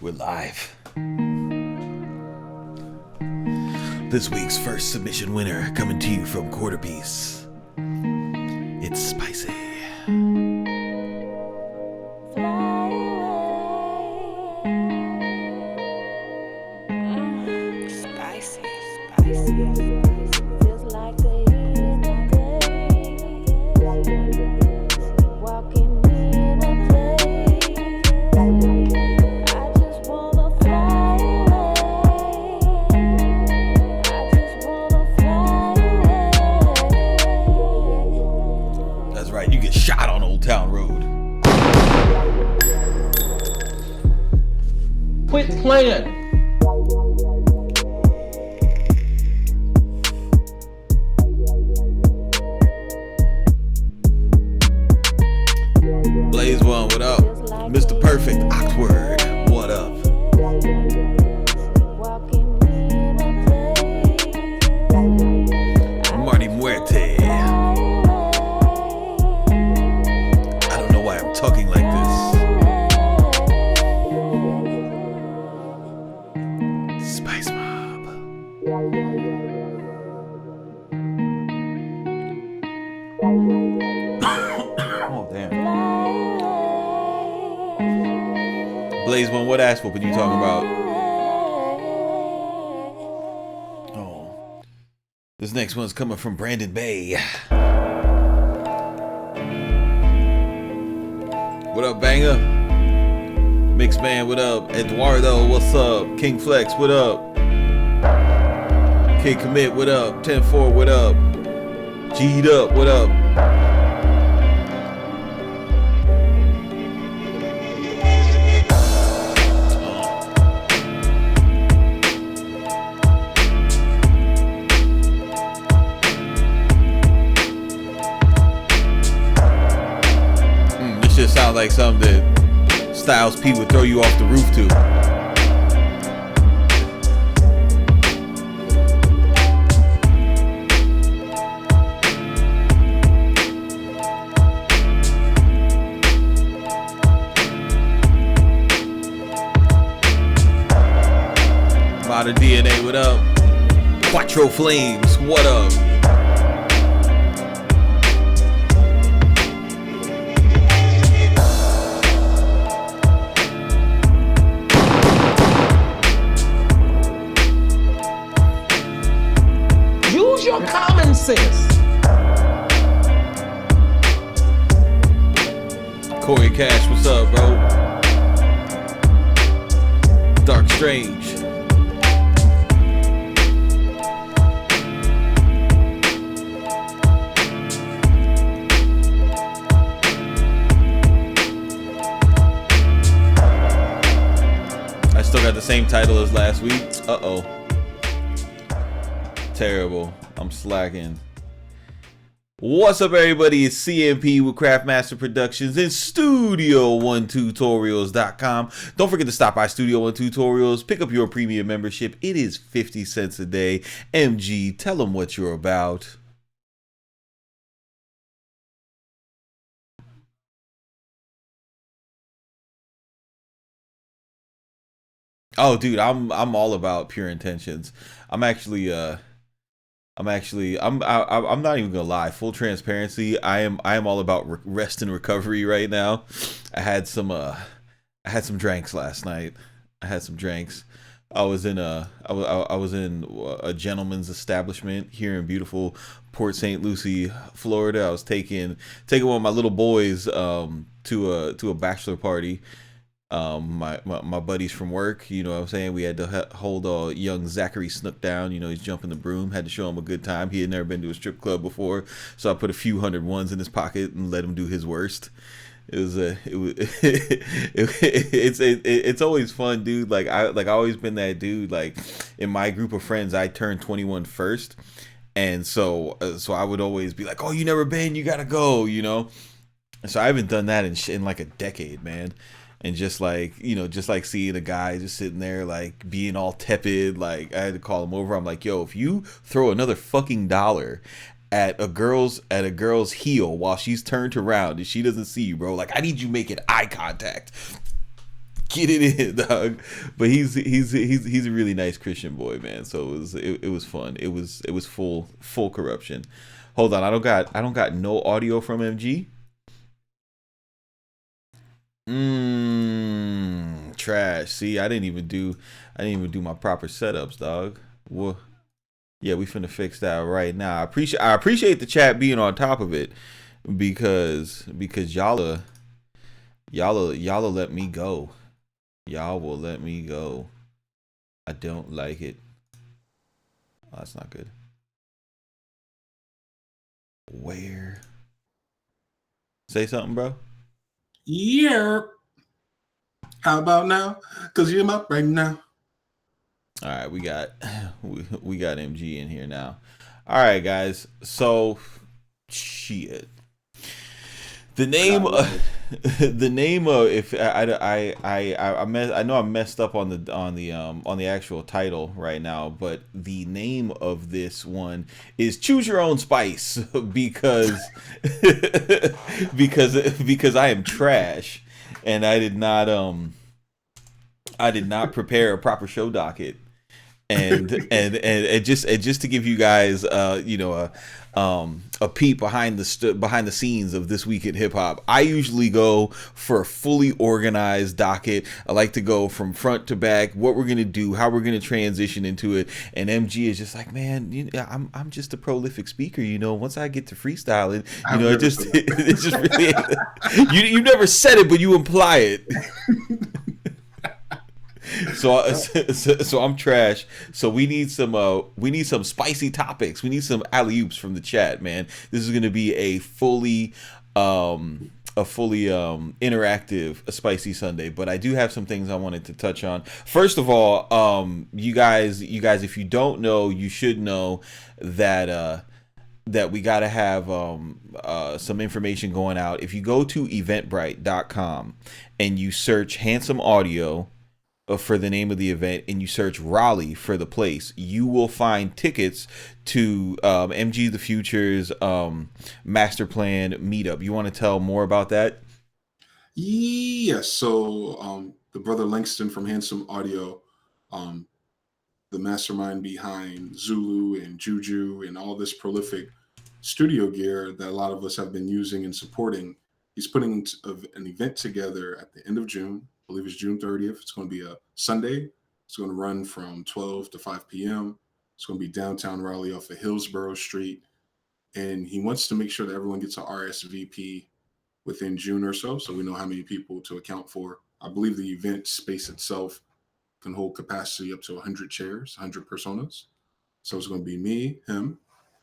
We're live. This week's first submission winner coming to you from Quarter Piece. It's spicy. Quit playing. Blaze One, what up? Mr. Perfect, Oxword, what up? Marty Muerte. I don't know why I'm talking like this. Spice Mob. Oh, damn. Blaze One, what ass whooping you talking about? Oh. This next one's coming from Brandon Bay. What up, banger? Mixed Man, what up? Eduardo, what's up? King Flex, what up? Kid Commit, what up? 10-4, what up? G'd up, what up? This shit sounds like something that Styles P would throw you off the roof to. Modern DNA, what up? Quattro Flames, what up? Your common sense. Corey Cash, what's up, bro? Dark Strange. I still got the same title as last week. Uh-oh. Terrible. I'm slacking. What's up, everybody? It's CMP with CraftMaster Productions and Studio1Tutorials.com. Don't forget to stop by Studio One Tutorials. Pick up your premium membership. It is 50 cents a day. MG, tell them what you're about. Oh, dude, I'm all about pure intentions. I'm not even gonna lie. Full transparency, I am all about rest and recovery right now. I had some drinks last night. I was in a gentleman's establishment here in beautiful Port St. Lucie, Florida. I was taking one of my little boys to a bachelor party. My buddies from work, you know what I'm saying? We had to hold young Zachary Snook down. You know, he's jumping the broom. Had to show him a good time. He had never been to a strip club before, so I put a few $100s in his pocket and let him do his worst. It's always fun, dude. Like I always been that dude. Like in my group of friends, I turned 21 first, and so I would always be like, "Oh, you never been? You gotta go," you know. And so I haven't done that in like a decade, man. And just like, you know, just like seeing a guy just sitting there like being all tepid, like I had to call him over. I'm like, yo, if you throw another fucking dollar at a girl's heel while she's turned around and she doesn't see you, bro, like I need you making eye contact. Get it in, dog. But he's a really nice Christian boy, man. So it was fun. It was full corruption. Hold on, I don't got no audio from MG. Trash. See, I didn't even do my proper setups, dog. Well, yeah, we finna fix that right now. I appreciate the chat being on top of it because y'all let me go. Y'all will let me go. I don't like it. Oh, that's not good. Where? Say something, bro. Yeah. How about now? Cause you're my right now. All right, we got we got MG in here now. All right, guys. So, shit. The name, the name of if I know I messed up on the actual title right now, but the name of this one is Choose Your Own Spice because because I am trash and I did not prepare a proper show docket. And just to give you guys a peep behind the scenes of This Week in Hip Hop, I usually go for a fully organized docket. I like to go from front to back, what we're gonna do, how we're gonna transition into it. And MG is just like, man, I'm just a prolific speaker. Once I get to freestyling, it's just really you never said it, but you imply it. So I'm trash. So we need some spicy topics. We need some alley-oops from the chat, man. This is gonna be a fully interactive Spicy Sunday. But I do have some things I wanted to touch on. First of all, you guys, if you don't know, you should know that we gotta have some information going out. If you go to eventbrite.com and you search Handsome Audio for the name of the event and you search Raleigh for the place, you will find tickets to MGtheFuture's master plan meetup. You want to tell more about that? Yes. So the brother Langston from Handsome Audio, the mastermind behind Zulu and Juju and all this prolific studio gear that a lot of us have been using and supporting, he's putting an event together at the end of June. I believe it's June 30th. It's going to be a Sunday. It's going to run from 12 to 5 p.m. It's going to be downtown Raleigh off of Hillsborough Street. And he wants to make sure that everyone gets a RSVP within June or so we know how many people to account for. I believe the event space itself can hold capacity up to 100 chairs, 100 personas. So it's going to be me, him,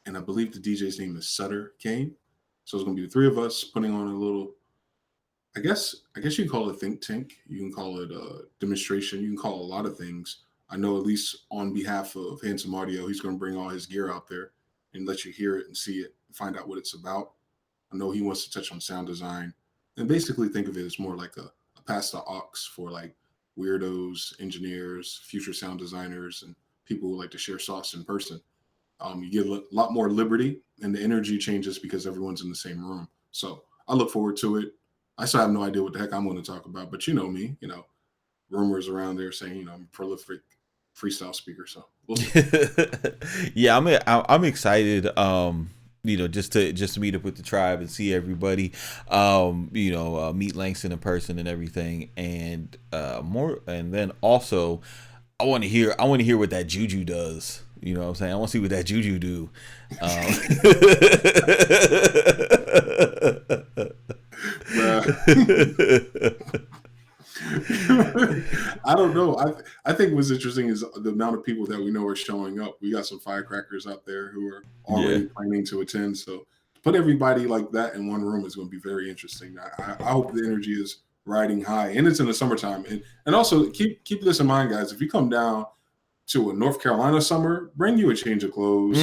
and I believe the DJ's name is Sutter Kane. So it's going to be the three of us putting on a little, I guess you can call it a think tank. You can call it a demonstration. You can call it a lot of things. I know at least on behalf of Handsome Audio, he's going to bring all his gear out there and let you hear it and see it and find out what it's about. I know he wants to touch on sound design and basically think of it as more like a pass the aux for like weirdos, engineers, future sound designers, and people who like to share sauce in person. You get a lot more liberty and the energy changes because everyone's in the same room. So I look forward to it. I still have no idea what the heck I'm going to talk about, but you know me, rumors around there saying, I'm a prolific freestyle speaker. So we'll see. Yeah, I'm excited. Just to meet up with the tribe and see everybody. Meet Langston in person and everything, and more. And then also, I want to hear what that Juju does. You know what I'm saying? I want to see what that Juju do. I don't know. I think what's interesting is the amount of people that we know are showing up. We got some firecrackers out there who are already planning to attend. So to put everybody like that in one room is going to be very interesting. I hope the energy is riding high, and it's in the summertime. And also keep this in mind, guys. If you come down to a North Carolina summer, bring you a change of clothes,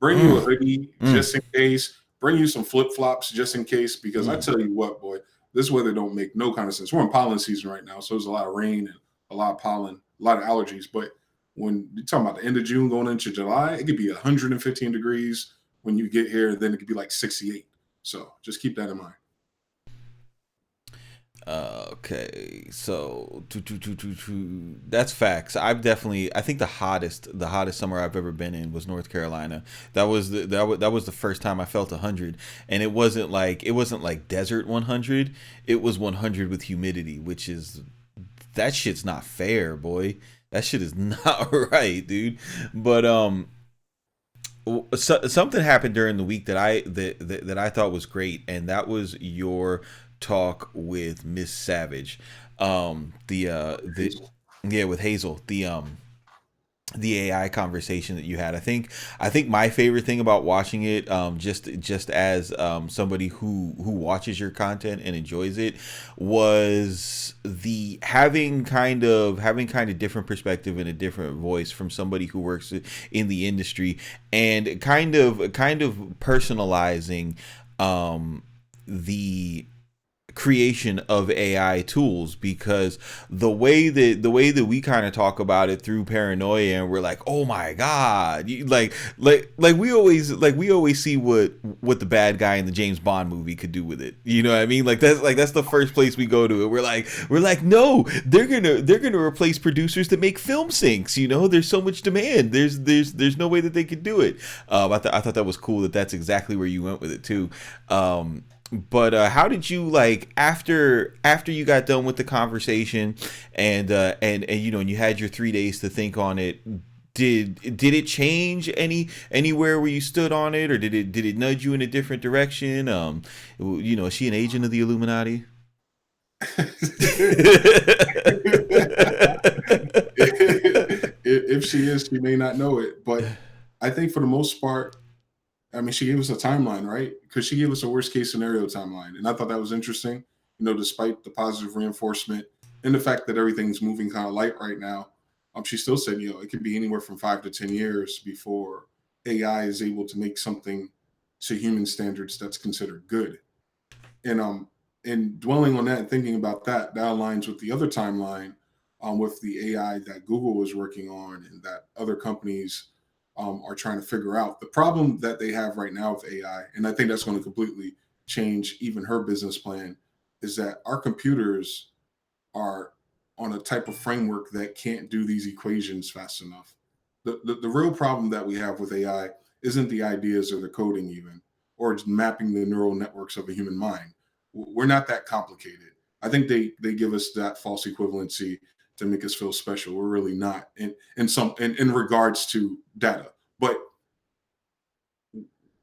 bring you a hoodie just in case, bring you some flip flops just in case. Because I tell you what, boy. This weather don't make no kind of sense. We're in pollen season right now, so there's a lot of rain and a lot of pollen, a lot of allergies. But when you're talking about the end of June going into July, it could be 115 degrees when you get here, then it could be like 68. So just keep that in mind. Okay, so that's facts. I think the hottest summer I've ever been in was North Carolina. That was the first time I felt 100, and it wasn't like desert 100. It was 100 with humidity, which is that shit's not fair, boy. That shit is not right, dude. But something happened during the week that I thought was great, and that was your talk with Miss Savage, the yeah, with Hazel, the AI conversation that you had. I think my favorite thing about watching it, just as somebody who watches your content and enjoys it, was the having kind of different perspective and a different voice from somebody who works in the industry, and kind of personalizing the creation of AI tools, because the way that we kind of talk about it through paranoia, and we're like, oh my god, we always see what the bad guy in the James Bond movie could do with it. You know what I mean? That's the first place we go to it. We're like, no, they're gonna replace producers that make film syncs. You know, there's so much demand. There's no way that they could do it. I thought that was cool that's exactly where you went with it too. But how did you, like, after you got done with the conversation, and you know, and you had your 3 days to think on it, did it change anywhere where you stood on it, or did it nudge you in a different direction? You know, is she an agent of the Illuminati? If she is, she may not know it, but I think for the most part, I mean, she gave us a timeline, right? Because she gave us a worst case scenario timeline. And I thought that was interesting, you know, despite the positive reinforcement and the fact that everything's moving kind of light right now. She still said, you know, it could be anywhere from 5 to 10 years before AI is able to make something to human standards that's considered good. And dwelling on that and thinking about that, that aligns with the other timeline, with the AI that Google is working on and that other companies are trying to figure out. The problem that they have right now with AI, and I think that's going to completely change even her business plan, is that our computers are on a type of framework that can't do these equations fast enough. The real problem that we have with AI isn't the ideas or the coding even, or just mapping the neural networks of a human mind. We're not that complicated. I think they give us that false equivalency to make us feel special. We're really not in regards to data. But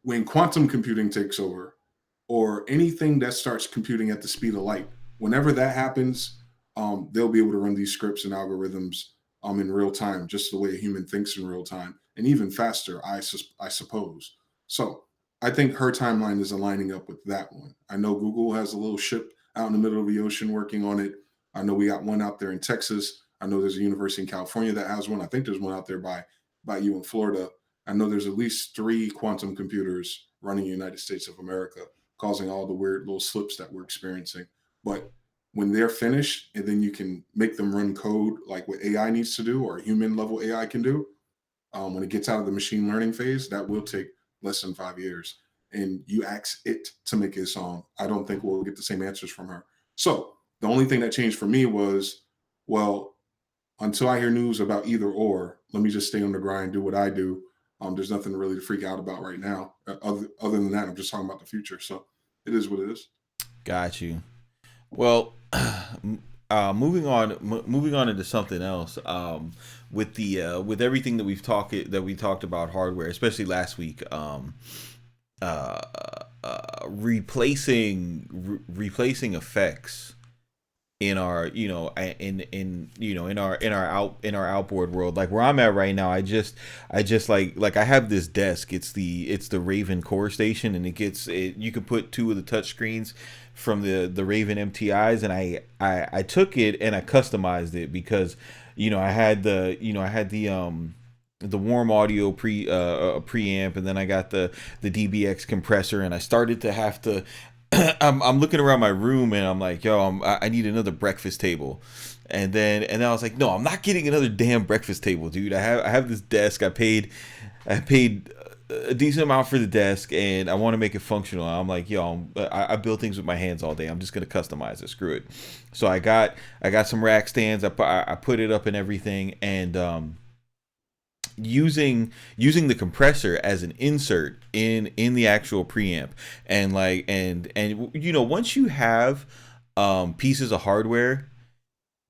when quantum computing takes over, or anything that starts computing at the speed of light, whenever that happens, they'll be able to run these scripts and algorithms in real time, just the way a human thinks in real time, and even faster, I suppose. So I think her timeline is aligning up with that one. I know Google has a little ship out in the middle of the ocean working on it. I know we got one out there in Texas. I know there's a university in California that has one. I think there's one out there by you in Florida. I know there's at least 3 quantum computers running the United States of America, causing all the weird little slips that we're experiencing. But when they're finished, and then you can make them run code like what AI needs to do, or human level AI can do, when it gets out of the machine learning phase, that will take less than 5 years. And you ask it to make a song, I don't think we'll get the same answers from her. So the only thing that changed for me was, well, until I hear news about either or, let me just stay on the grind, do what I do. There's nothing really to freak out about right now. Other than that, I'm just talking about the future. So it is what it is. Got you. Well, moving on into something else. With everything that we talked about hardware, especially last week. Replacing effects in our, you know, in our outboard world, like where I'm at right now. I just like I have this desk. It's the Raven core station, and you can put 2 of the touch screens from the Raven MTIs, and I took it and I customized it, because I had the warm audio preamp, and then I got the DBX compressor, and I started to have to I'm looking around my room, and I'm like, yo, I need another breakfast table. And then I was like, no, I'm not getting another damn breakfast table, dude. I have this desk. I paid a decent amount for the desk, and I want to make it functional. I'm like, yo, I build things with my hands all day. I'm just gonna customize it. Screw it. So I got some rack stands. I put it up and everything, and using the compressor as an insert in the actual preamp, and like and once you have pieces of hardware,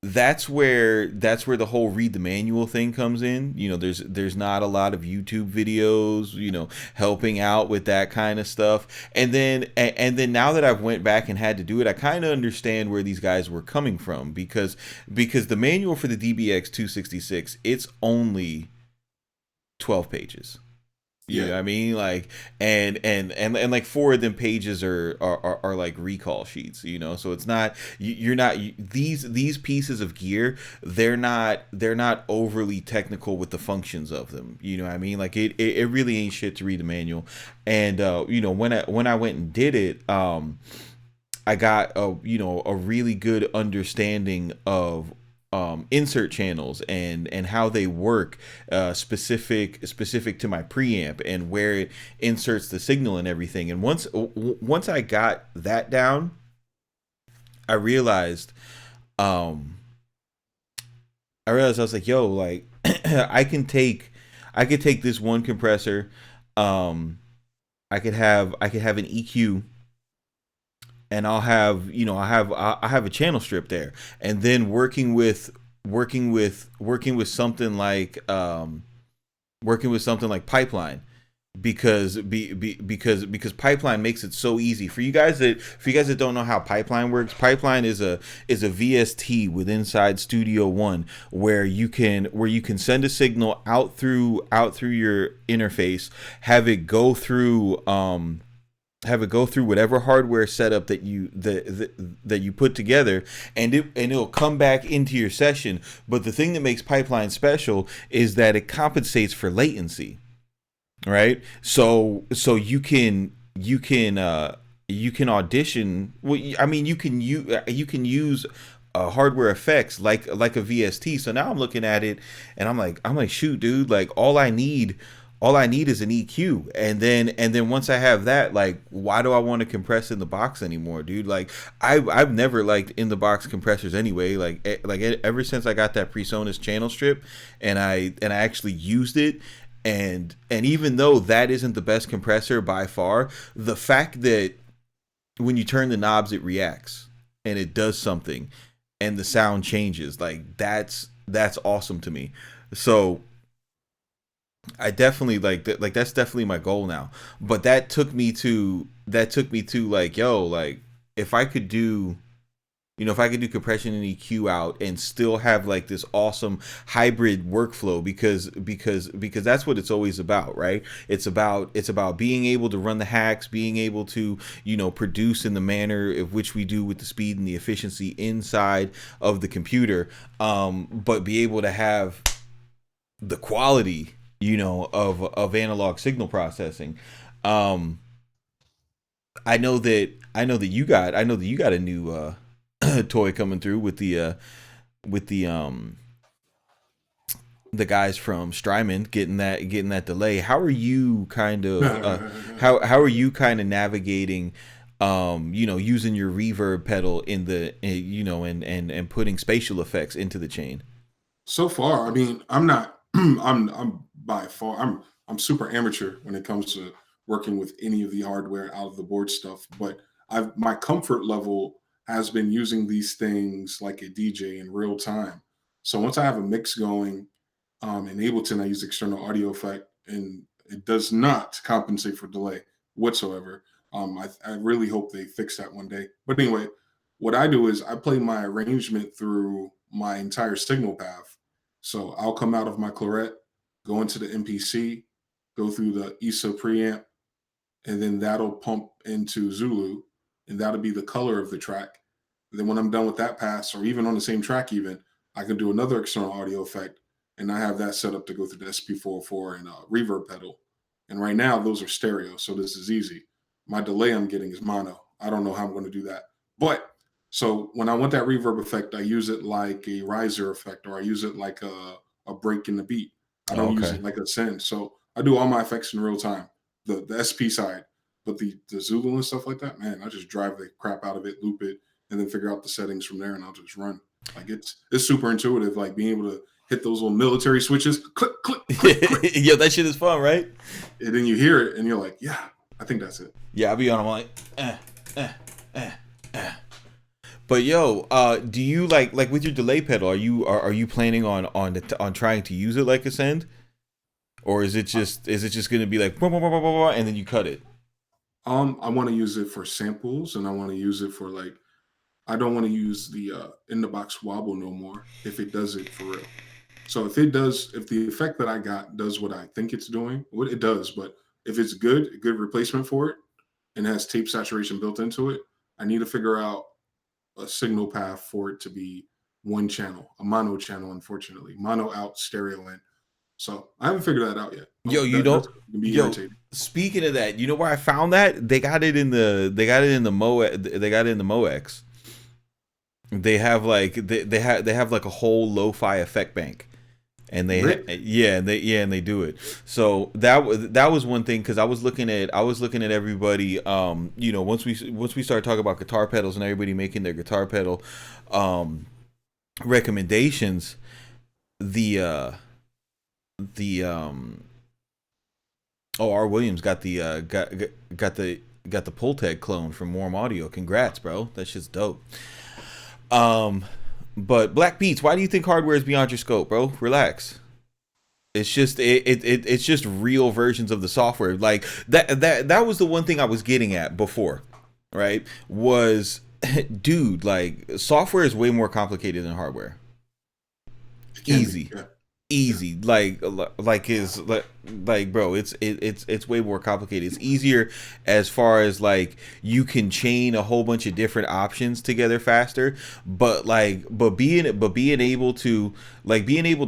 that's where the whole read the manual thing comes in. There's not a lot of YouTube videos, helping out with that kind of stuff. And then now that I've went back and had to do it, I kind of understand where these guys were coming from, because the manual for the DBX 266, it's only 12 pages. You know Yeah. what I mean? Like, and like four of them pages are like recall sheets, so it's not, you're not, these pieces of gear, they're not overly technical with the functions of them. You know what I mean? Like it really ain't shit to read the manual. And when I went and did it, I got a really good understanding of insert channels and how they work, specific to my preamp, and where it inserts the signal and everything. And once I got that down, I realized um I was like, yo, like I could take this one compressor, um I could have an EQ, and I have a channel strip there, and then working with something like Pipeline, because Pipeline makes it so easy for you guys that don't know how Pipeline works. Pipeline is a VST with inside Studio One, where you can send a signal out through your interface, have it go through whatever hardware setup that you put together, and it'll come back into your session. But the thing that makes Pipeline special is that it compensates for latency, right? So you can audition. Well, I mean, you can use hardware effects like a VST. So now I'm looking at it, and I'm like, shoot, dude, like all I need is an EQ, and then once I have that, like, why do I want to compress in the box anymore, dude? Like, I've never liked in the box compressors anyway. Ever since I got that PreSonus channel strip, and I actually used it, and even though that isn't the best compressor by far, the fact that when you turn the knobs it reacts and it does something, and the sound changes, like, that's awesome to me. So I definitely like that. Like, that's definitely my goal now. But that took me to like, yo, like, if I could do, if I could do compression and EQ out and still have like this awesome hybrid workflow, because that's what it's always about, right? It's about being able to run the hacks, being able to produce in the manner of which we do, with the speed and the efficiency inside of the computer, but be able to have the quality, of analog signal processing. Um, I know that you got a new toy coming through with the guys from Strymon getting that delay. How are you kind of how are you kind of navigating, using your reverb pedal in the and putting spatial effects into the chain? So far, I mean, I'm not. I'm by far. I'm super amateur when it comes to working with any of the hardware out of the board stuff. But my comfort level has been using these things like a DJ in real time. So once I have a mix going, in Ableton, I use external audio effect, and it does not compensate for delay whatsoever. I really hope they fix that one day. But anyway, what I do is I play my arrangement through my entire signal path. So I'll come out of my claret, go into the MPC, go through the ESA preamp, and then that'll pump into Zulu, and that'll be the color of the track. And then when I'm done with that pass, or even on the same track, even I can do another external audio effect, and I have that set up to go through the SP404 and reverb pedal. And right now, those are stereo, so this is easy. My delay I'm getting is mono. I don't know how I'm going to do that, but so when I want that reverb effect, I use it like a riser effect, or I use it like a break in the beat. I Oh, don't use okay. it like a send. So I do all my effects in real time, the SP side, but the Zulu and stuff like that, man, I just drive the crap out of it, loop it, and then figure out the settings from there, and I'll just run. Like it's super intuitive, like being able to hit those little military switches, click, click, click, click. Yo, that shit is fun, right? And then you hear it, and you're like, yeah, I think that's it. Yeah, I'll be on. I'm like, eh, eh. But yo, do you like with your delay pedal? Are you planning on trying to use it like Ascend, or is it just going to be like and then you cut it? I want to use it for samples, and I want to use it for like I don't want to use the in the box wobble no more if it does it for real. So if the effect that I got does what I think it's doing, what it does, but if it's a good replacement for it and has tape saturation built into it, I need to figure out a signal path for it to be one channel, a mono channel, unfortunately. Mono out, stereo in. So I haven't figured that out yet. Yo, you don't. Yo, speaking of that, you know where I found that? They got it in the MoX. They have like they have like a whole lo-fi effect bank. And they and they do it. So that was one thing, because I was looking at everybody, you know, once we started talking about guitar pedals and everybody making their guitar pedal recommendations, R. Williams got the Pultec clone from Warm Audio. Congrats, bro. That shit's dope. But Black Beats, why do you think hardware is beyond your scope, bro? Relax. It's just it's just real versions of the software. Like that was the one thing I was getting at before, right? Was dude, like software is way more complicated than hardware. Easy. Easy, like bro, it's way more complicated. It's easier as far as like you can chain a whole bunch of different options together faster, but being able to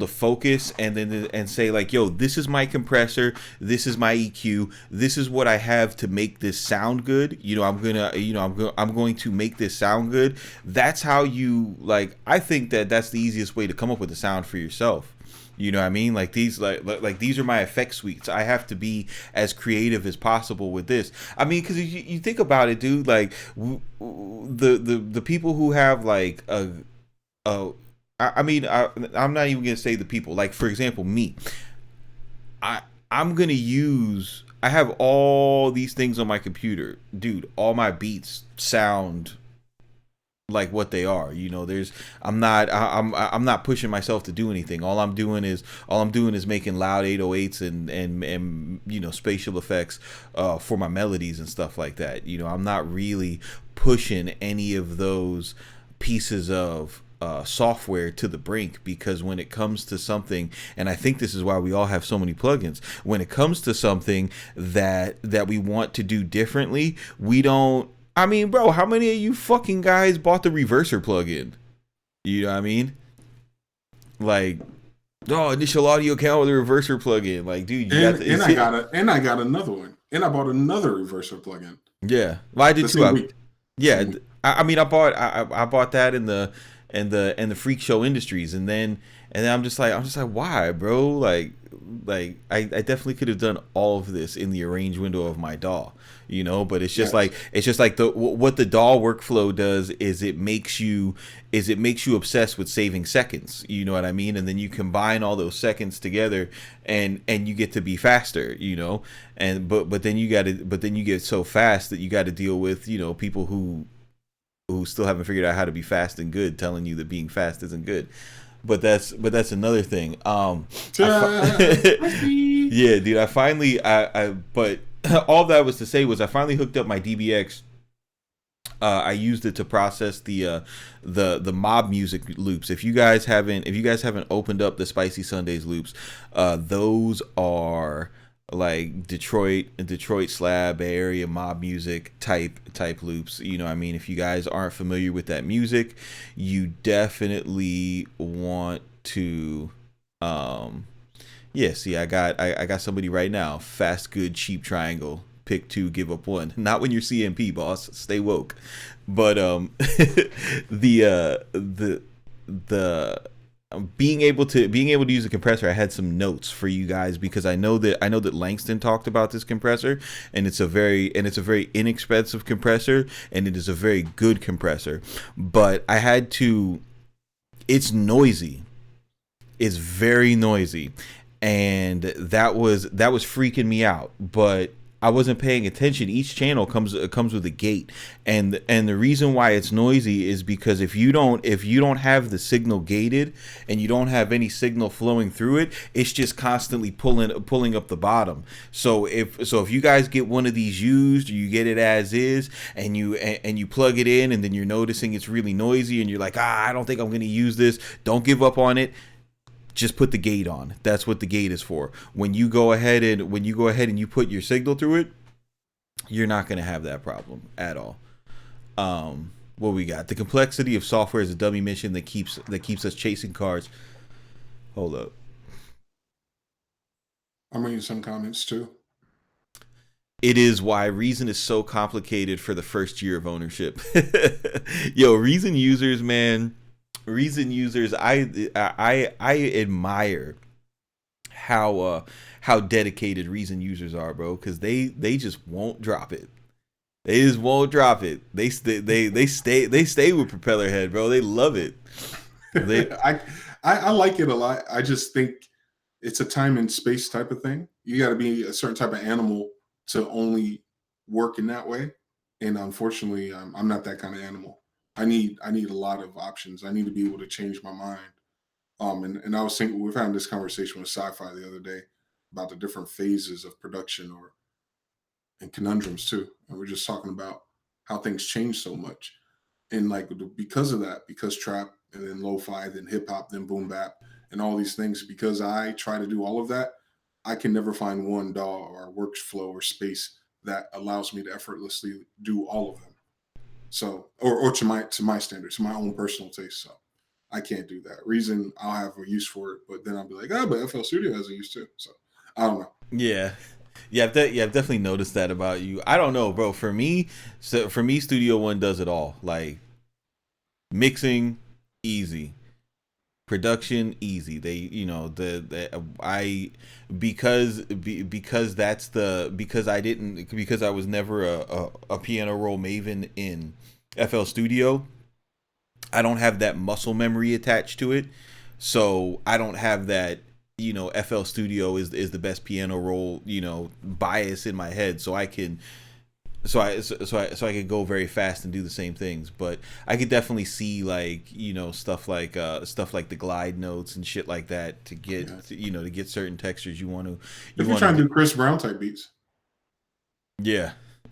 focus and say like, yo, this is my compressor, this is my EQ, this is what I have to make this sound good. You know, I'm going to make this sound good. That's how you like. I think that's the easiest way to come up with a sound for yourself. You know what I mean? Like these are my effect suites. I have to be as creative as possible with this. I mean, because you think about it, dude. Like the people who have like I'm not even gonna say the people. Like for example, me. I have all these things on my computer, dude. All my beats sound like what they are, you know. I'm not pushing myself to do anything. All I'm doing is making loud 808s and you know, spatial effects for my melodies and stuff like that. You know, I'm not really pushing any of those pieces of software to the brink, because when it comes to something, and I think this is why we all have so many plugins, when it comes to something that we want to do differently, we don't. I mean, bro, how many of you fucking guys bought the reverser plugin? You know what I mean? Like, initial audio count with a reverser plugin. Like, dude, I got another one, and I bought another reverser plugin. Yeah, well, I did too. I mean, I bought that in the Freak Show Industries, and then I'm just like, why, bro? Like I definitely could have done all of this in the arrange window of my DAW, you know. But it's just like what the DAW workflow does is it makes you obsessed with saving seconds, you know what I mean? And then you combine all those seconds together, and you get to be faster, you know. And but then you get so fast that you got to deal with, you know, people who still haven't figured out how to be fast and good, telling you that being fast isn't good. But that's another thing. Yeah, dude. I finally, but all that was to say was I finally hooked up my DBX. I used it to process the mob music loops. If you guys haven't opened up the Spicy Sundays loops, those are like Detroit slab Bay Area mob music type loops. You know what I mean? If you guys aren't familiar with that music, you definitely want to see, I got somebody right now. Fast, good, cheap triangle. Pick 2, give up 1. Not when you're CMP, boss. Stay woke. But being able to use a compressor, I had some notes for you guys because I know that Langston talked about this compressor, and it's a very inexpensive compressor, and it is a very good compressor. But I had to. It's noisy. It's very noisy, and that was freaking me out. But I wasn't paying attention. Each channel comes with a gate, and the reason why it's noisy is because if you don't have the signal gated and you don't have any signal flowing through it, it's just constantly pulling up the bottom. So if you guys get one of these used, or you get it as is, and you plug it in, and then you're noticing it's really noisy, and you're like, I don't think I'm going to use this. Don't give up on it. Just put the gate on. That's what the gate is for. When you go ahead and you put your signal through it, you're not going to have that problem at all. What we got? The complexity of software is a dummy mission that keeps us chasing cars. Hold up. I'm reading some comments too. It is why Reason is so complicated for the first year of ownership. Yo, Reason users, man. Reason users, I admire how dedicated Reason users are, bro, because they just won't drop it. They just won't drop it. They stay with Propellerhead, bro. They love it. I like it a lot. I just think it's a time and space type of thing. You got to be a certain type of animal to only work in that way, and unfortunately, I'm not that kind of animal. I need a lot of options. I need to be able to change my mind. And I was thinking, we've had this conversation with Sci-Fi the other day about the different phases of production and conundrums too. And we're just talking about how things change so much. And like because of that, because trap and then lo-fi, then hip hop, then boom bap, and all these things, because I try to do all of that, I can never find one DAW or workflow or space that allows me to effortlessly do all of them. So, or to my standards, to my own personal taste. So I can't do that. Reason, I'll have a use for it, but then I'll be like, but FL Studio has a use too. So I don't know. Yeah. I've definitely noticed that about you. I don't know, bro. For me, Studio One does it all. Like mixing, easy. Production, easy. They, because I was never a piano roll maven in FL Studio, I don't have that muscle memory attached to it. So I don't have that, FL Studio is the best piano roll, bias in my head. So I can go very fast and do the same things. But I could definitely see stuff like the glide notes and shit like that to get to get certain textures you want to. If you're trying to do Chris Brown type beats. Yeah.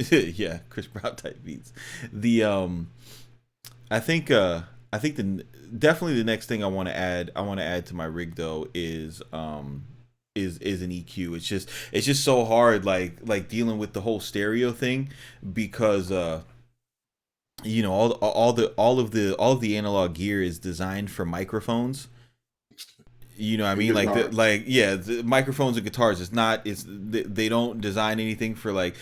Yeah, Chris Brown type beats. The I think definitely the next thing I want to add to my rig though is an EQ. It's just so hard like dealing with the whole stereo thing because all of the analog gear is designed for microphones. You know what I mean? The microphones and guitars, they don't design anything for like,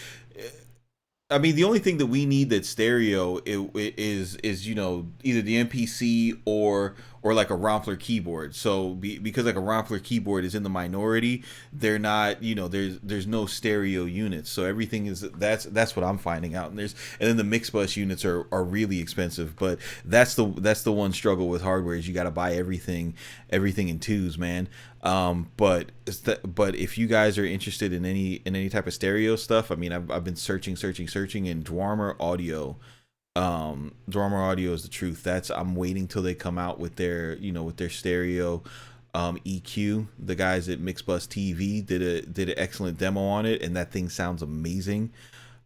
I mean, the only thing that we need that's stereo is either the MPC or like a Rompler keyboard. So because like a Rompler keyboard is in the minority, they're not, there's no stereo units. So everything is that's what I'm finding out. And then the mix bus units are really expensive. But that's the one struggle with hardware is you got to buy everything in twos, man. But if you guys are interested in any type of stereo stuff, I mean, I've been searching in Dwarmer Audio. Dwarmer Audio is the truth. I'm waiting till they come out with their stereo EQ. The guys at Mixbus TV did an excellent demo on it, and that thing sounds amazing.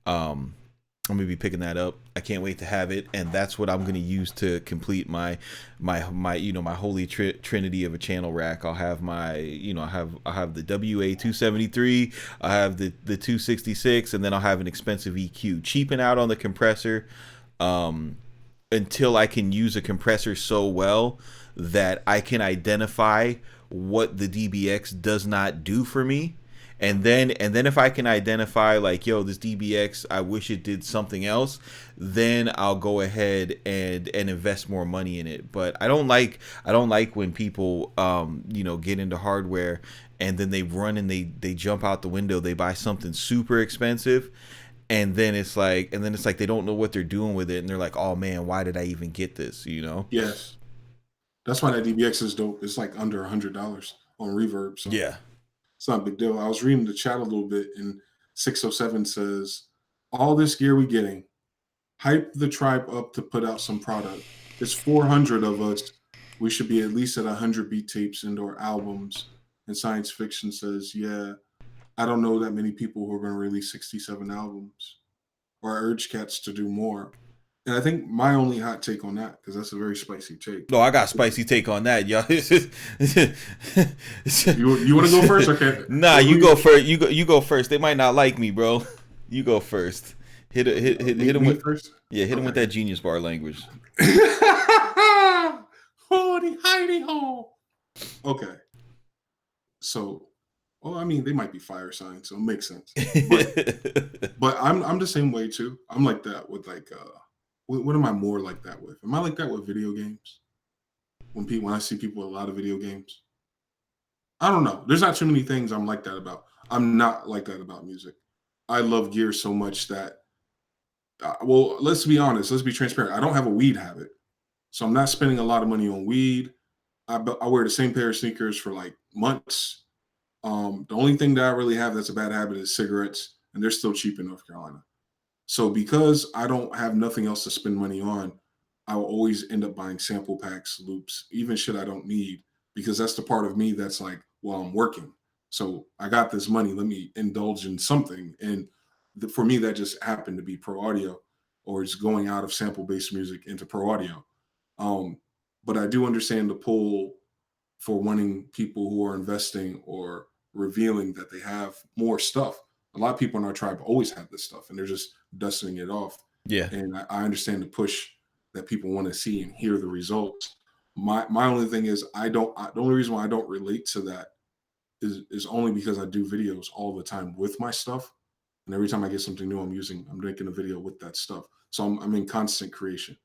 I'm gonna be picking that up. I can't wait to have it, and that's what I'm gonna use to complete my holy trinity of a channel rack. I'll have I'll have the WA273, I have the 266, and then I'll have an expensive EQ. Cheaping out on the compressor until I can use a compressor so well that I can identify what the DBX does not do for me. and then if I can identify like, yo, this DBX, I wish it did something else, then I'll go ahead and invest more money in it. But I don't like when people get into hardware and then they run and they jump out the window, they buy something super expensive, and then it's like they don't know what they're doing with it, and they're like, oh man, why did I even get this? Yes. That's why that DBX is dope. It's like under $100 on Reverb. So Yeah. it's not a big deal. I was reading the chat a little bit, and 607 says, all this gear we getting, hype the tribe up to put out some product. There's 400 of us. We should be at least at 100 beat tapes and/or albums. And Science Fiction says, yeah, I don't know that many people who are going to release 67 albums. Or I urge cats to do more. And I think my only hot take on that, because that's a very spicy take. No, I got a spicy take on that, y'all. You want to go first? Okay. Nah, you go first. You go first. They might not like me, bro. You go first. Hit him with first. Yeah, hit him with that Genius Bar language. Holy hidey hole. Okay. So, well, I mean, they might be fire signs, so it makes sense. But I'm the same way too. I'm like that with like what am I more like that with? Am I like that with video games? When I see people with a lot of video games, I don't know. There's not too many things I'm like that about. I'm not like that about music. I love gear so much that, well, let's be honest. Let's be transparent. I don't have a weed habit, so I'm not spending a lot of money on weed. I wear the same pair of sneakers for like months. The only thing that I really have that's a bad habit is cigarettes, and they're still cheap in North Carolina. So because I don't have nothing else to spend money on, I will always end up buying sample packs, loops, even shit I don't need, because that's the part of me that's like, well, I'm working. So I got this money, let me indulge in something. And for me, that just happened to be pro audio, or it's going out of sample-based music into pro audio. But I do understand the pull for wanting people who are investing or revealing that they have more stuff. A lot of people in our tribe always have this stuff, and they're just dusting it off. Yeah. And I understand the push that people want to see and hear the results. My only thing is the only reason why I don't relate to that is only because I do videos all the time with my stuff. And every time I get something new, I'm making a video with that stuff. So I'm in constant creation.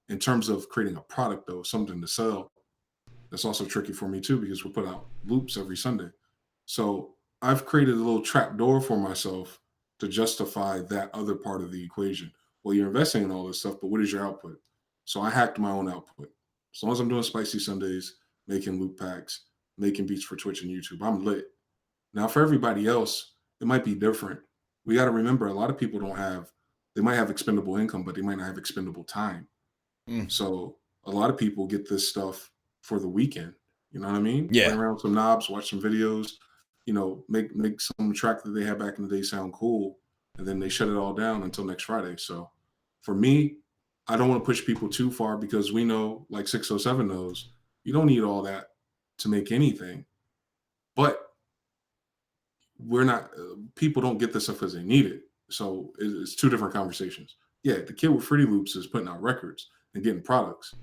In terms of creating a product though, something to sell, that's also tricky for me too, because we put out loops every Sunday. So I've created a little trap door for myself to justify that other part of the equation. Well, you're investing in all this stuff, but what is your output? So I hacked my own output. As long as I'm doing Spicy Sundays, making loop packs, making beats for Twitch and YouTube, I'm lit. Now, for everybody else, it might be different. We got to remember a lot of people they might have expendable income, but they might not have expendable time. So a lot of people get this stuff for the weekend. You know what I mean? Yeah. Play around with some knobs, watch some videos, make some track that they had back in the day sound cool, and then they shut it all down until next Friday. So for me, I don't want to push people too far, because we know, like 607 knows, you don't need all that to make anything. But people don't get this stuff because they need it. So it's two different conversations. Yeah, the kid with Fruity Loops is putting out records and getting products.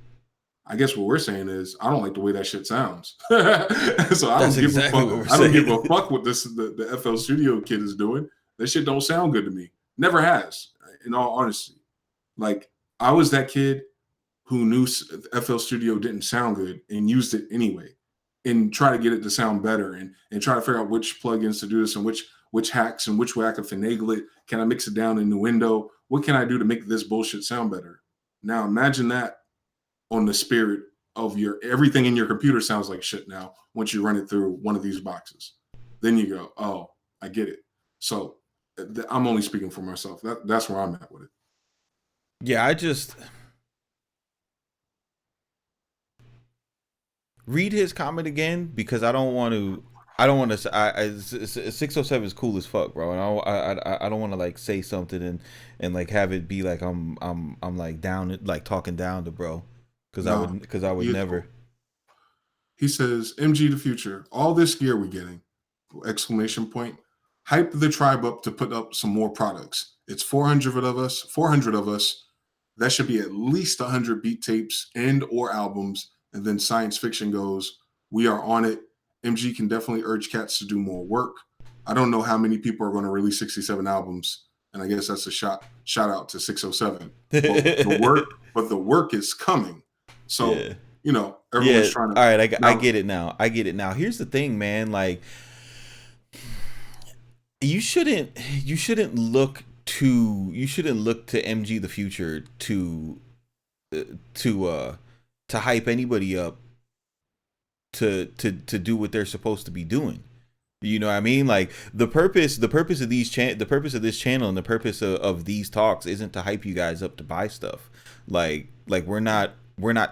I guess what we're saying is I don't like the way that shit sounds. So I don't give a fuck. I don't give a fuck what the FL Studio kid is doing. That shit don't sound good to me. Never has, in all honesty. Like, I was that kid who knew FL Studio didn't sound good and used it anyway, and try to get it to sound better, and try to figure out which plugins to do this and which hacks and which way I can finagle it. Can I mix it down in the window? What can I do to make this bullshit sound better? Now imagine that on the spirit of everything in your computer sounds like shit now once you run it through one of these boxes. Then you go, oh, I get it. So I'm only speaking for myself. That's where I'm at with it. Yeah, I just read his comment again, because I don't want to. 607 is cool as fuck, bro, and I don't want to like say something and like have it be like I'm like down, like talking down to bro, because I would never. He says, MGtheFuture, all this gear we're getting! ! Hype the tribe up to put up some more products. It's 400 of us. 400 of us. That should be at least 100 beat tapes and/or albums. And then Science Fiction goes, we are on it. MG can definitely urge cats to do more work. I don't know how many people are going to release 67 albums, and I guess that's a shout out to 607. But the work is coming. So Yeah. you know, Yeah. everyone's trying to All right. I now. get it now. I get it now. Here's the thing, man. Like, you shouldn't look to MG the Future uh, to hype anybody up to do what they're supposed to be doing. You know what I mean? Like the purpose of the purpose of this channel and the purpose of these talks isn't to hype you guys up to buy stuff. Like we're not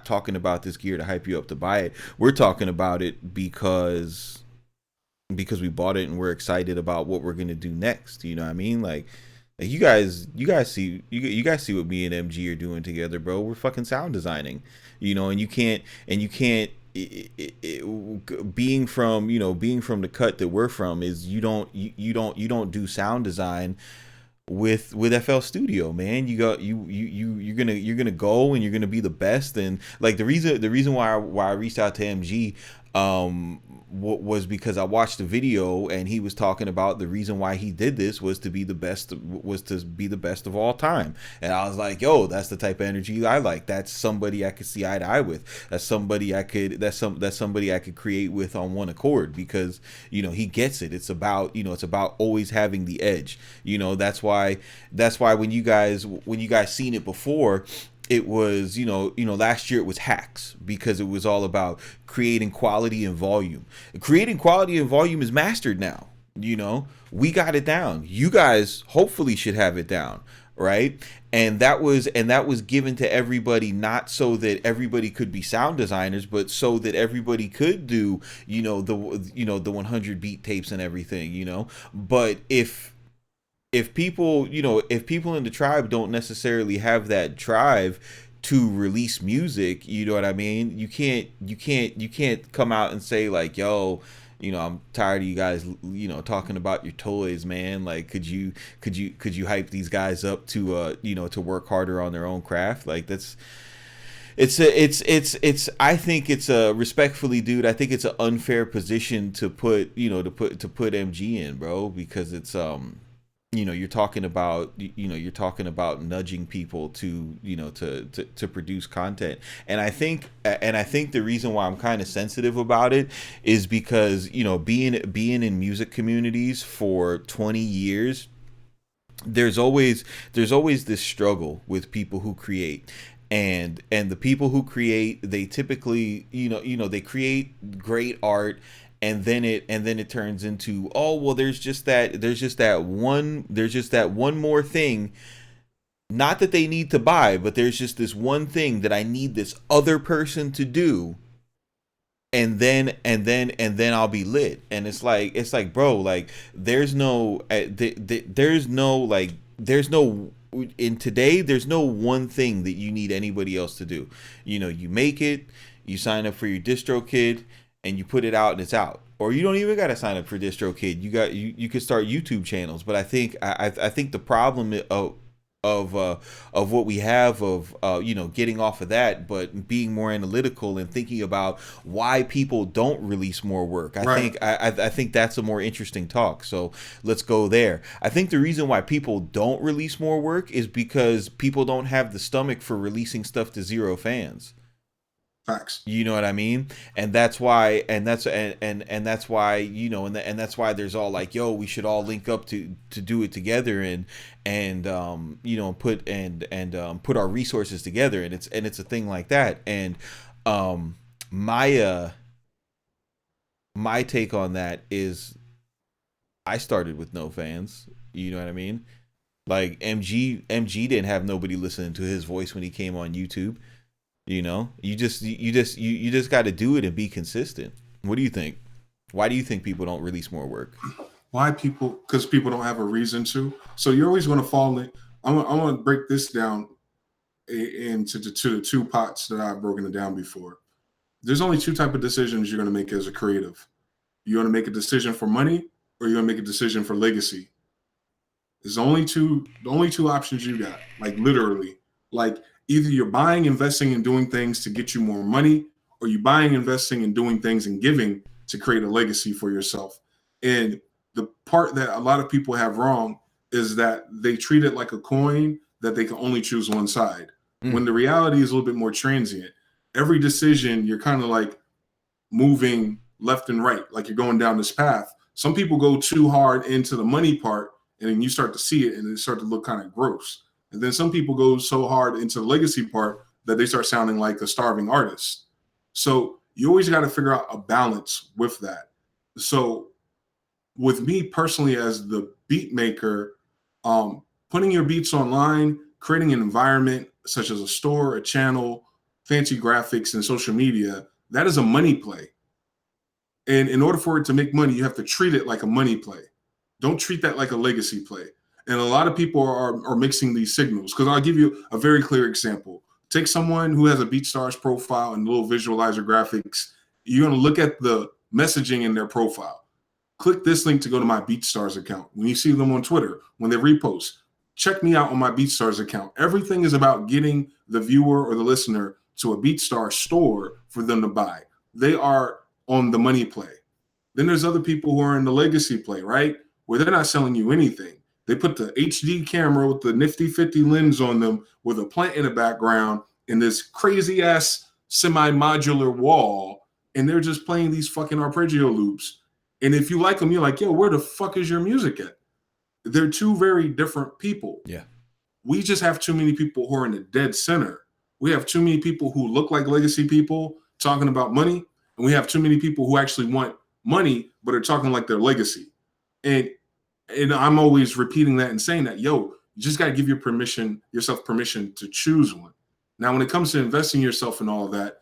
talking about this gear to hype you up to buy it. We're talking about it because we bought it and we're excited about what we're gonna do next. You know what I mean? Like you guys see you guys see what me and MG are doing together, bro. We're fucking sound designing, you know, and you can't being from the cut that we're from is you don't do sound design with FL Studio, man. You're gonna go and you're gonna be the best. And like the reason why I reached out to MG was because I watched the video and he was talking about the reason why he did this was to be the best of all time. And I was like, yo, that's the type of energy I like. That's somebody I could see eye to eye with. That's somebody I could create with on one accord, because you know he gets it. It's about always having the edge. You know, that's why when you guys seen it before, it was last year it was hacks, because it was all about creating quality and volume. Creating quality and volume is mastered now. You know, we got it down. You guys hopefully should have it down, right? And that was given to everybody, not so that everybody could be sound designers, but so that everybody could do the 100 beat tapes and everything, you know. But if people in the tribe don't necessarily have that drive to release music, you know what I mean? You can't come out and say like, yo, I'm tired of you guys, talking about your toys, man. Like, could you hype these guys up to to work harder on their own craft? Like, that's I think it's a respectfully, dude, I think it's an unfair position to put MG in, bro, because it's you're talking about nudging people to to produce content. And I think the reason why I'm kind of sensitive about it is because being in music communities for 20 years, there's always this struggle with people who create. And the people who create, they typically they create great art, and then it turns into, oh well, there's just that one more thing, not that they need to buy, but there's just this one thing that I need this other person to do, and then I'll be lit. And it's like bro, like there's no in today, there's no one thing that you need anybody else to do. You make it, you sign up for your DistroKid, and you put it out and it's out. Or you don't even got to sign up for DistroKid. You could start YouTube channels. But I think the problem of what we have of getting off of that, but being more analytical and thinking about why people don't release more work. I think that's a more interesting talk. So let's go there. I think the reason why people don't release more work is because people don't have the stomach for releasing stuff to zero fans. Facts. You know what I mean? And that's why, and that's why, and that's why there's all like, yo, we should all link up to do it together and put our resources together, and it's a thing like that. And my take on that is, I started with no fans. You know what I mean? Like MG didn't have nobody listening to his voice when he came on YouTube. You just got to do it and be consistent. What do you think? Why do you think people don't release more work? Why people? Because people don't have a reason to. So you're always going to fall in. I'm going to break this down into the two pots that I've broken it down before. There's only two type of decisions you're going to make as a creative. You're going to make a decision for money, or you're going to make a decision for legacy. There's the only two options you got. Like literally, like either you're buying, investing, and doing things to get you more money, or you buying, investing, and doing things and giving to create a legacy for yourself. And the part that a lot of people have wrong is that they treat it like a coin that they can only choose one side. When the reality is a little bit more transient. Every decision, you're kind of like moving left and right, like you're going down this path. Some people go too hard into the money part, and then you start to see it, and it start to look kind of gross. And then some people go so hard into the legacy part that they start sounding like a starving artist. So you always got to figure out a balance with that. So with me personally as the beat maker, putting your beats online, creating an environment such as a store, a channel, fancy graphics, and social media, that is a money play. And in order for it to make money, you have to treat it like a money play. Don't treat that like a legacy play. And a lot of people are mixing these signals. Because I'll give you a very clear example. Take someone who has a BeatStars profile and little visualizer graphics. You're going to look at the messaging in their profile. Click this link to go to my BeatStars account. When you see them on Twitter, when they repost, check me out on my BeatStars account. Everything is about getting the viewer or the listener to a BeatStars store for them to buy. They are on the money play. Then there's other people who are in the legacy play, right? Where they're not selling you anything. They put the HD camera with the nifty 50 lens on them with a plant in the background and this crazy ass semi-modular wall, and they're just playing these fucking arpeggio loops. And if you like them, you're like, yo, where the fuck is your music at? They're two very different people. Yeah. We just have too many people who are in the dead center. We have too many people who look like legacy people talking about money, and we have too many people who actually want money but are talking like their legacy. And I'm always repeating that and saying that, yo, you just got to give yourself permission to choose one. Now, when it comes to investing yourself in all of that,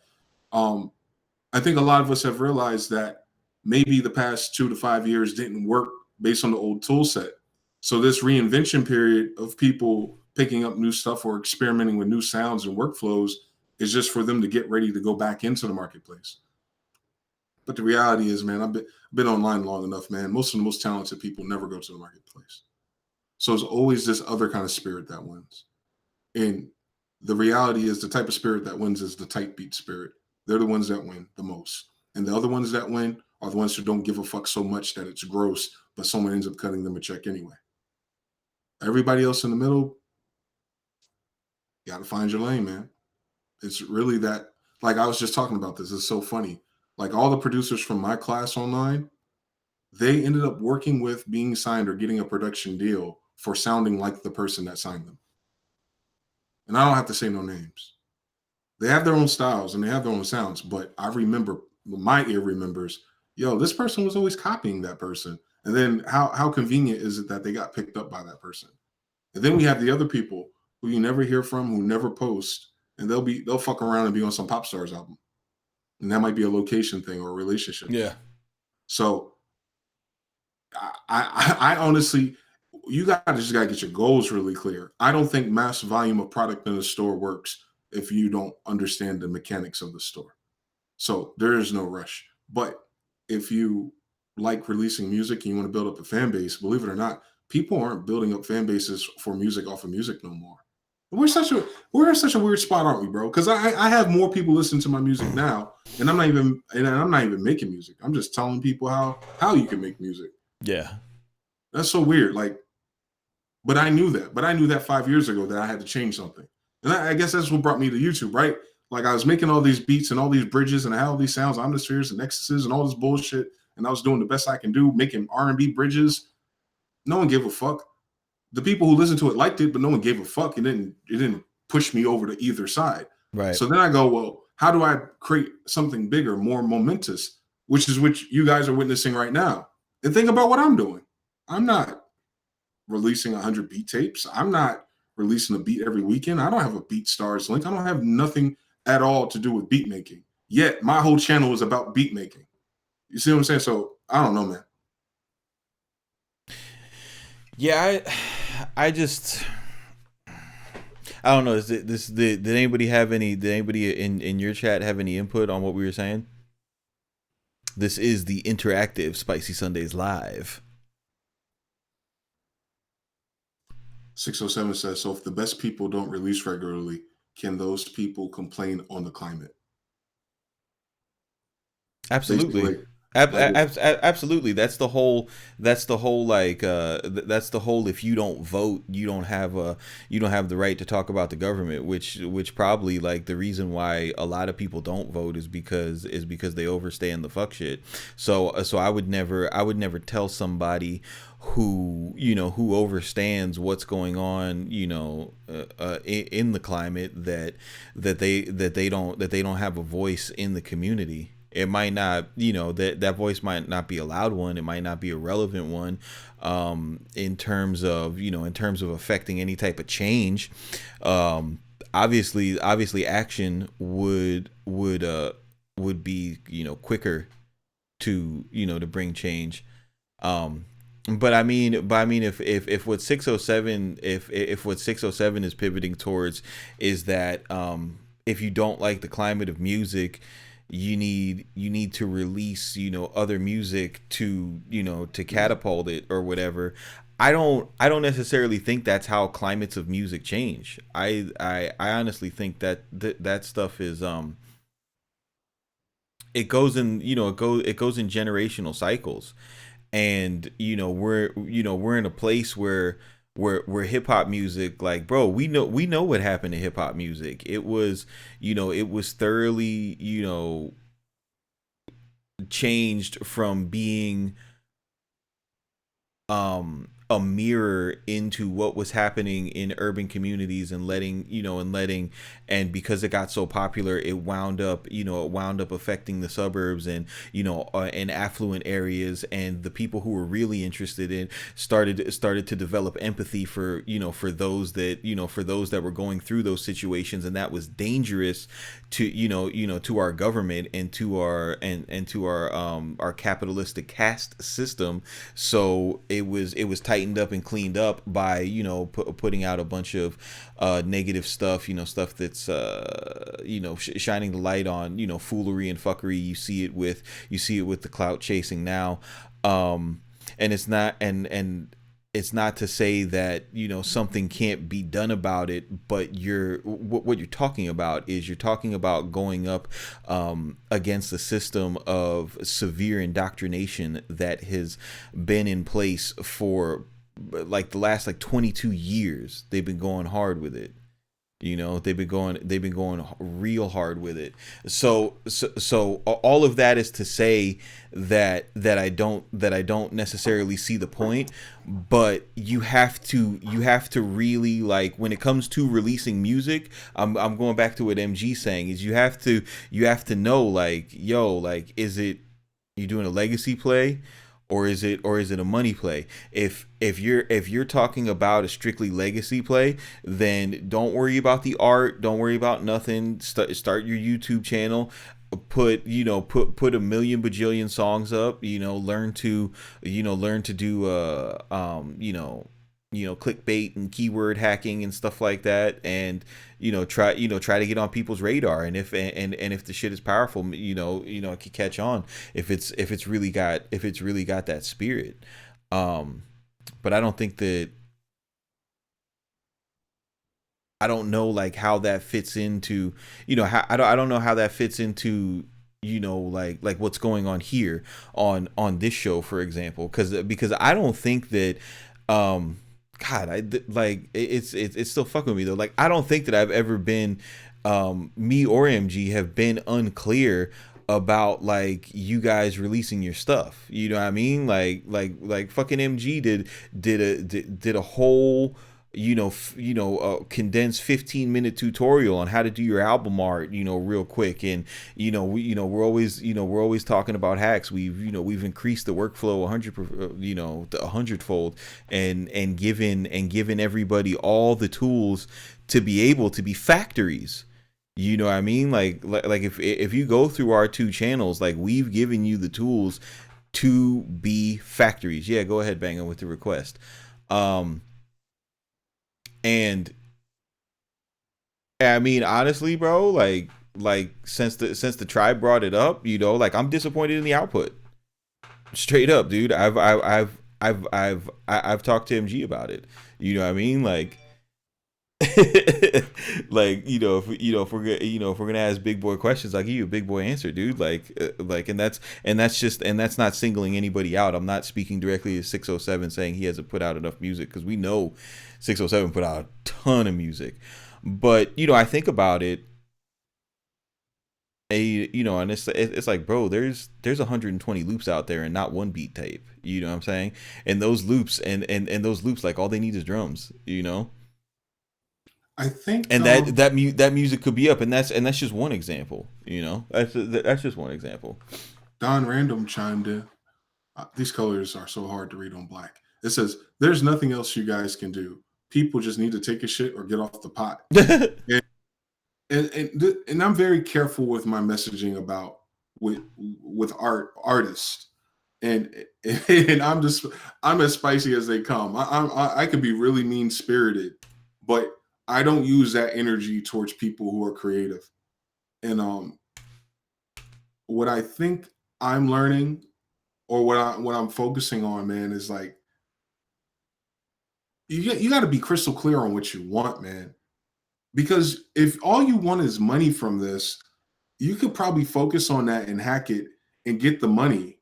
I think a lot of us have realized that maybe the past 2 to 5 years didn't work based on the old tool set. So this reinvention period of people picking up new stuff or experimenting with new sounds and workflows is just for them to get ready to go back into the marketplace. But the reality is, man, I've been online long enough, man. Most of the most talented people never go to the marketplace. So it's always this other kind of spirit that wins. And the reality is the type of spirit that wins is the tight beat spirit. They're the ones that win the most. And the other ones that win are the ones who don't give a fuck so much that it's gross, but someone ends up cutting them a check anyway. Everybody else in the middle, you got to find your lane, man. It's really that, like I was just talking about this. It's so funny. Like all the producers from my class online, they ended up working with being signed or getting a production deal for sounding like the person that signed them. And I don't have to say no names. They have their own styles and they have their own sounds, but I remember, my ear remembers, yo, this person was always copying that person. And then how convenient is it that they got picked up by that person? And then we have the other people who you never hear from, who never post, and they'll fuck around and be on some pop stars album. And that might be a location thing or a relationship. Yeah. So I honestly, you just gotta get your goals really clear. I don't think mass volume of product in a store works if you don't understand the mechanics of the store. So there is no rush. But if you like releasing music and you want to build up a fan base, believe it or not, people aren't building up fan bases for music off of music no more. We're in such a weird spot, aren't we, bro? Because I have more people listening to my music now, and I'm not even making music. I'm just telling people how you can make music. Yeah. That's so weird. Like, but I knew that. But I knew that 5 years ago that I had to change something. And I guess that's what brought me to YouTube, right? Like I was making all these beats and all these bridges, and I had all these sounds, omnispheres and nexuses and all this bullshit, and I was doing the best I can do, making R&B bridges. No one gave a fuck. The people who listened to it liked it, but no one gave a fuck. It didn't push me over to either side. Right. So then I go, well, how do I create something bigger, more momentous, which you guys are witnessing right now? And think about what I'm doing. I'm not releasing 100 beat tapes. I'm not releasing a beat every weekend. I don't have a BeatStars link. I don't have nothing at all to do with beat making. Yet my whole channel is about beat making. You see what I'm saying? So I don't know, man. Yeah, I don't know. Did anybody in your chat have any input on what we were saying? This is the interactive Spicy Sundays live. 607 says, so if the best people don't release regularly, can those people complain on the climate? Absolutely. Like, Absolutely. That's the whole like that's the whole, if you don't vote, you don't have the right to talk about the government, which probably like the reason why a lot of people don't vote is because they overstand the fuck shit. So I would never tell somebody who, who overstands what's going on, in the climate, that they don't have a voice in the community. It might not, that voice might not be a loud one. It might not be a relevant one, in terms of, in terms of affecting any type of change. Obviously action would be, quicker to, to bring change. But I mean, if what 607, if what 607 is pivoting towards is that, if you don't like the climate of music, you need to release, other music to, to catapult it or whatever. I don't necessarily think that's how climates of music change. I honestly think that stuff is, it goes in, it goes in generational cycles. And we're in a place where hip hop music, like, bro, we know what happened to hip hop music. It was, it was thoroughly, changed from being a mirror into what was happening in urban communities, and and because it got so popular, it wound up affecting the suburbs, and and affluent areas, and the people who were really interested in started to develop empathy for, for those that were going through those situations, and that was dangerous to, to our government, and to our capitalistic caste system. So it was tightened up and cleaned up by, putting out a bunch of negative stuff, stuff that's shining the light on, foolery and fuckery. You see it with the clout chasing now. And it's not to say that, something can't be done about it, but what you're talking about is, you're talking about going up, against a system of severe indoctrination that has been in place for like the last 22 years. They've been going hard with it. They've been going real hard with it. So all of that is to say that I don't necessarily see the point, but you have to really, like, when it comes to releasing music, I'm going back to what MG saying, is you have to know, like, yo, like, is it, you doing a legacy play, or is it a money play? If you're talking about a strictly legacy play, then don't worry about the art, don't worry about nothing. Start your YouTube channel, put a million bajillion songs up, learn to do clickbait and keyword hacking and stuff like that, and try to get on people's radar, and if the shit is powerful, it could catch on if it's really got that spirit. But I don't think that, I don't know, like, how that fits into, I don't know how that fits into, like what's going on here on this show, for example, because I don't think that, God, it's still fucking with me though. Like, I don't think that I've ever been, me or MG have been unclear about, like, you guys releasing your stuff. You know what I mean? Like fucking MG did a whole, condensed 15-minute tutorial on how to do your album art, real quick. And we're always talking about hacks. We've increased the workflow 100-fold, and given everybody all the tools to be able to be factories. You know what I mean? Like if you go through our two channels, like, we've given you the tools to be factories. Yeah, go ahead, Banger, with the request. And I mean, honestly, bro, like since the tribe brought it up, like, I'm disappointed in the output. Straight up, dude. I've talked to MG about it. You know what I mean? Like, Like, if we're gonna ask big boy questions, I'll give you a big boy answer, dude. And that's not singling anybody out. I'm not speaking directly to 607 saying he hasn't put out enough music, because we know 607 put out a ton of music. But I think about it, and it's like, bro, there's 120 loops out there and not one beat tape. You know what I'm saying? And those loops and those loops, like, all they need is drums. I think, and that music could be up, and that's just one example. That's just one example. Don Random chimed in. These colors are so hard to read on black. It says, "There's nothing else you guys can do. People just need to take a shit or get off the pot." And I'm very careful with my messaging about with artists, and I'm as spicy as they come. I could be really mean spirited, but I don't use that energy towards people who are creative. And what I think I'm learning, or what I'm focusing on, man, is like, you got to be crystal clear on what you want, man. Because if all you want is money from this, you could probably focus on that and hack it and get the money,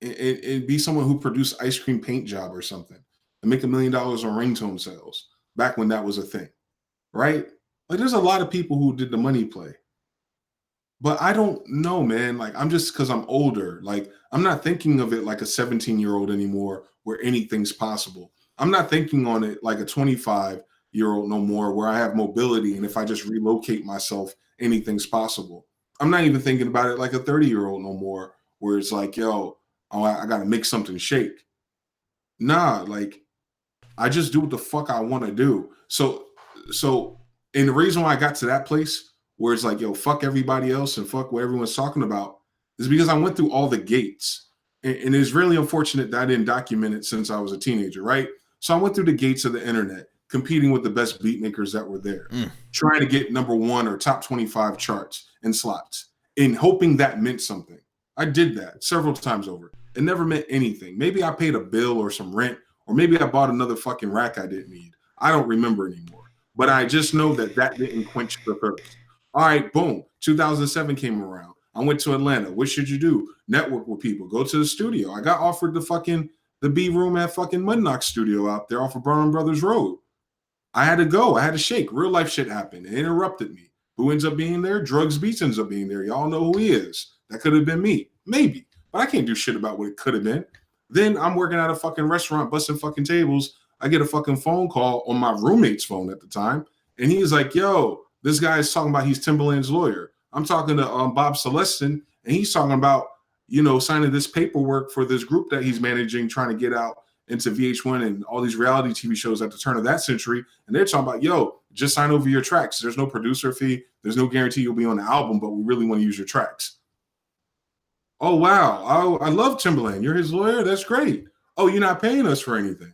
and be someone who produced ice cream paint job or something and make $1 million on ringtone sales back when that was a thing, right? Like, there's a lot of people who did the money play. But I don't know, man. Like, I'm just, because I'm older, like, I'm not thinking of it like a 17-year-old anymore where anything's possible. I'm not thinking on it like a 25-year-old no more, where I have mobility, and if I just relocate myself, anything's possible. I'm not even thinking about it like a 30-year-old no more, where it's like, yo, I got to make something shake. Nah, like, I just do what the fuck I want to do. So, and the reason why I got to that place where it's like, yo, fuck everybody else and fuck what everyone's talking about, is because I went through all the gates. And it's really unfortunate that I didn't document it since I was a teenager, right? So I went through the gates of the internet, competing with the best beat makers that were there, trying to get #1 or top 25 charts and slots, and hoping that meant something. I did that several times over. It never meant anything. Maybe I paid a bill or some rent, or maybe I bought another fucking rack I didn't need. I don't remember anymore. But I just know that didn't quench the thirst. All right, boom. 2007 came around. I went to Atlanta. What should you do? Network with people. Go to the studio. I got offered the B room at fucking Mudknock Studio out there off of Brown Brothers Road. I had to go. I had to shake. Real life shit happened. It interrupted me. Who ends up being there? Drugs Beats ends up being there. Y'all know who he is. That could have been me. Maybe. But I can't do shit about what it could have been. Then I'm working at a fucking restaurant, busting fucking tables. I get a fucking phone call on my roommate's phone at the time. And he's like, yo, this guy is talking about he's Timbaland's lawyer. I'm talking to Bob Celestin, and he's talking about, signing this paperwork for this group that he's managing, trying to get out into VH1 and all these reality TV shows at the turn of that century. And they're talking about, yo, just sign over your tracks. There's no producer fee. There's no guarantee you'll be on the album, but we really want to use your tracks. Oh, wow. I love Timbaland. You're his lawyer? That's great. Oh, you're not paying us for anything.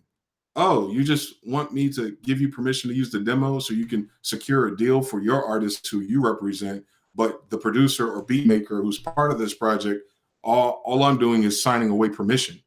Oh, you just want me to give you permission to use the demo so you can secure a deal for your artist who you represent, but the producer or beat maker who's part of this project, all I'm doing is signing away permission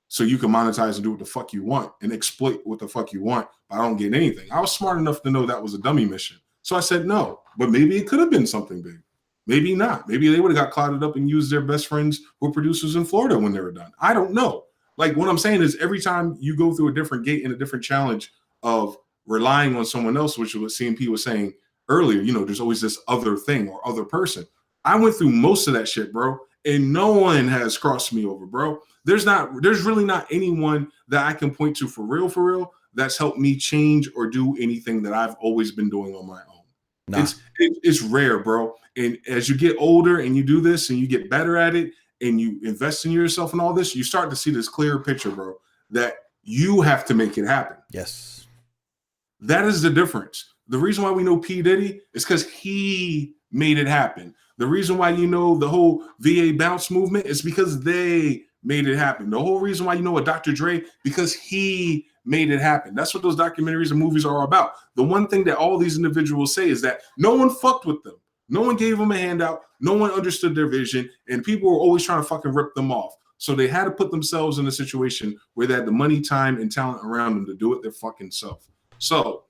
so you can monetize and do what the fuck you want and exploit what the fuck you want, but I don't get anything. I was smart enough to know that was a dummy mission. So I said no, but maybe it could have been something big. Maybe not. Maybe they would have got clouded up and used their best friends who were producers in Florida when they were done. I don't know. Like, what I'm saying is, every time you go through a different gate and a different challenge of relying on someone else, which is what CMP was saying earlier, there's always this other thing or other person. I went through most of that shit, bro, and no one has crossed me over, bro. There's really not anyone that I can point to for real, that's helped me change or do anything that I've always been doing on my own. Nah. It's rare, bro. And as you get older and you do this and you get better at it, and you invest in yourself and all this, you start to see this clearer picture, bro, that you have to make it happen. Yes. That is the difference. The reason why we know P. Diddy is because he made it happen. The reason why the whole VA bounce movement is because they made it happen. The whole reason why a Dr. Dre, because he made it happen. That's what those documentaries and movies are about. The one thing that all these individuals say is that no one fucked with them. No one gave them a handout. No one understood their vision. And people were always trying to fucking rip them off. So they had to put themselves in a situation where they had the money, time, and talent around them to do it their fucking self. So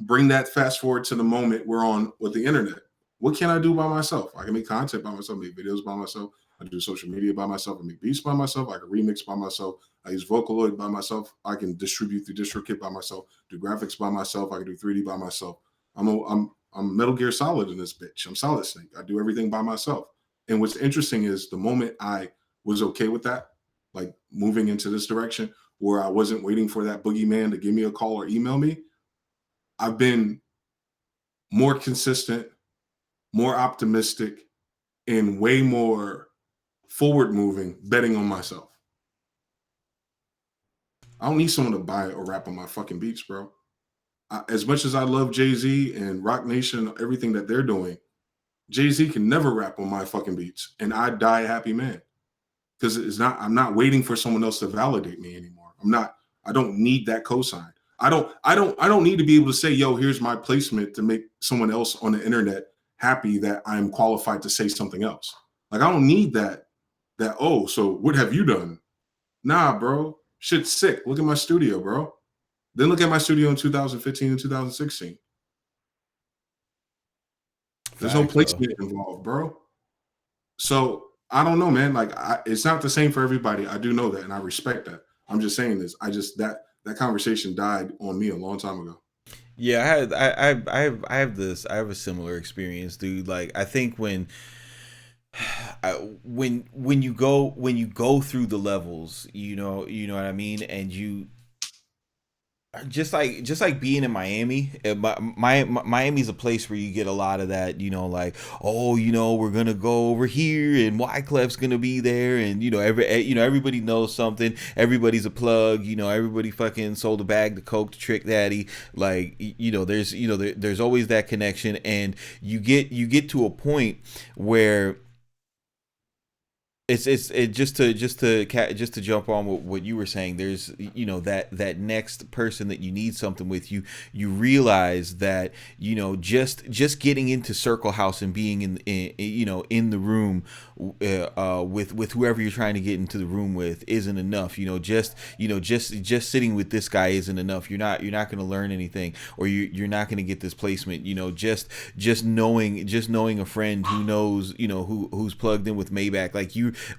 bring that fast forward to the moment we're on with the internet. What can I do by myself? I can make content by myself, make videos by myself. I do social media by myself. I make beats by myself. I can remix by myself. I use Vocaloid by myself. I can distribute through DistroKit by myself. Do graphics by myself. I can do 3D by myself. I'm Metal Gear Solid in this bitch. I'm Solid Snake. I do everything by myself. And what's interesting is the moment I was okay with that, like moving into this direction, where I wasn't waiting for that boogeyman to give me a call or email me, I've been more consistent, more optimistic, and way more forward moving, betting on myself. I don't need someone to buy or rap on my fucking beats, bro. As much as I love Jay-Z and Rock Nation, everything that they're doing, Jay-Z can never rap on my fucking beats, and I die a happy man. Because I'm not waiting for someone else to validate me anymore. I don't need that cosign. I don't need to be able to say, yo, here's my placement to make someone else on the internet happy that I'm qualified to say something else. Like, I don't need that, oh, so what have you done? Nah, bro. Shit's sick. Look at my studio, bro. Then look at my studio in 2015 and 2016. There's no placement involved, bro. So I don't know, man. Like, it's not the same for everybody. I do know that, and I respect that. I'm just saying this. That conversation died on me a long time ago. Yeah, I have a similar experience, dude. Like, I think when you go through the levels, you know what I mean, and you just like being in Miami. Miami's a place where you get a lot of that, like, oh, we're gonna go over here and Wyclef's gonna be there, and everybody knows something, everybody's a plug, everybody fucking sold a bag of coke to Trick Daddy, like, there's always that connection, and you get to a point where it's just to jump on what you were saying. There's that next person that you need something with. You realize that just getting into Circle House and being in the room with whoever you're trying to get into the room with isn't enough. Just sitting with this guy isn't enough. You're not going to learn anything, or you're not going to get this placement. Just knowing a friend who knows who's plugged in with Maybach,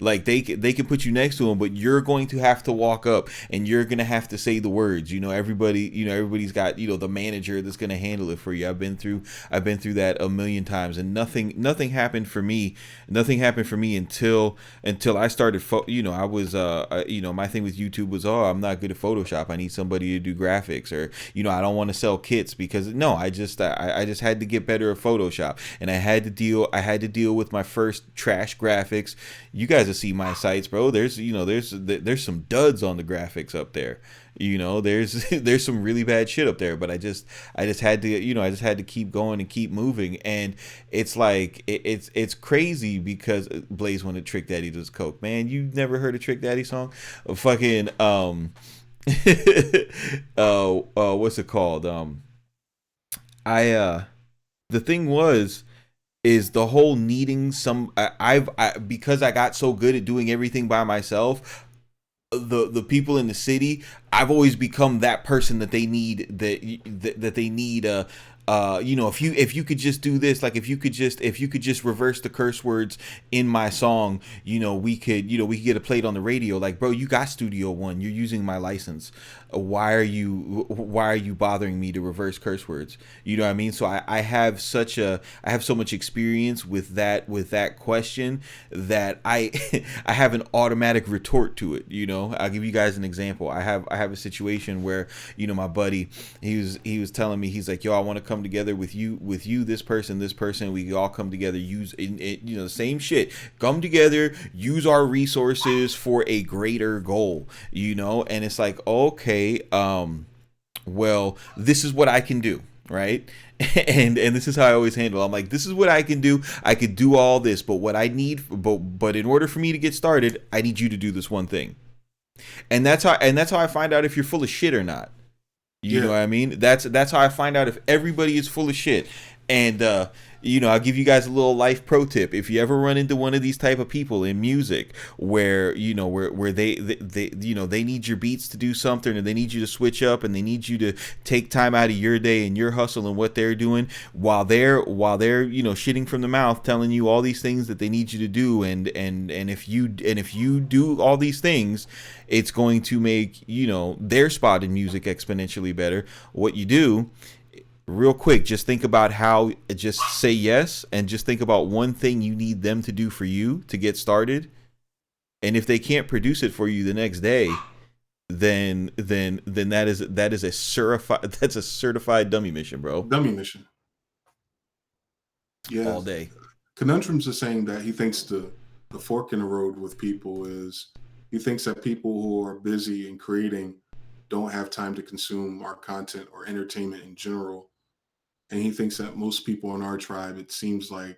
like they can put you next to him, but you're going to have to walk up and you're going to have to say the words. Everybody's got the manager that's going to handle it for you. I've been through that a million times, and nothing happened for me. Nothing happened for me until I started. I was my thing with YouTube was, oh, I'm not good at Photoshop. I need somebody to do graphics, or I don't want to sell kits because I just had to get better at Photoshop, and I had to deal with my first trash graphics. You guys will see my sites, bro. There's some duds on the graphics up there. There's some really bad shit up there, but I just had to keep going and keep moving. And it's like it's crazy because Blaze wanted Trick Daddy does coke. Man, you never heard a Trick Daddy song? Fucking what's it called? The thing is the whole needing some. Because I got so good at doing everything by myself. The people in the city, I've always become that person that they need. That they need. If you could just do this, like if you could just reverse the curse words in my song, we could get it played on the radio. Like, bro, you got Studio One, you're using my license. Why are you bothering me to reverse curse words? You know what I mean? So I have so much experience with that question that I have an automatic retort to it. I'll give you guys an example. I have a situation where my buddy, he was telling me, he's like, yo, I want to come together with you, this person, we all come together, use the same shit, come together, use our resources for a greater goal, and it's like, okay, well, this is what I can do, right? and this is how I always handle it. I'm like, this is what I can do. I could do all this, but what I need, but in order for me to get started, I need you to do this one thing. And that's how I find out if you're full of shit or not. You know what I mean? That's how I find out if everybody is full of shit. And I'll give you guys a little life pro tip. If you ever run into one of these type of people in music where they need your beats to do something, and they need you to switch up, and they need you to take time out of your day and your hustle and what they're doing while they're shitting from the mouth, telling you all these things that they need you to do, and if you do all these things, it's going to make their spot in music exponentially better. What you do, real quick, just think about just say yes, and just think about one thing you need them to do for you to get started. And if they can't produce it for you the next day, then that is a certified dummy mission, bro. Dummy mission. Yeah. All day. Conundrums is saying that he thinks the fork in the road with people is he thinks that people who are busy and creating don't have time to consume our content or entertainment in general. And he thinks that most people in our tribe, it seems like,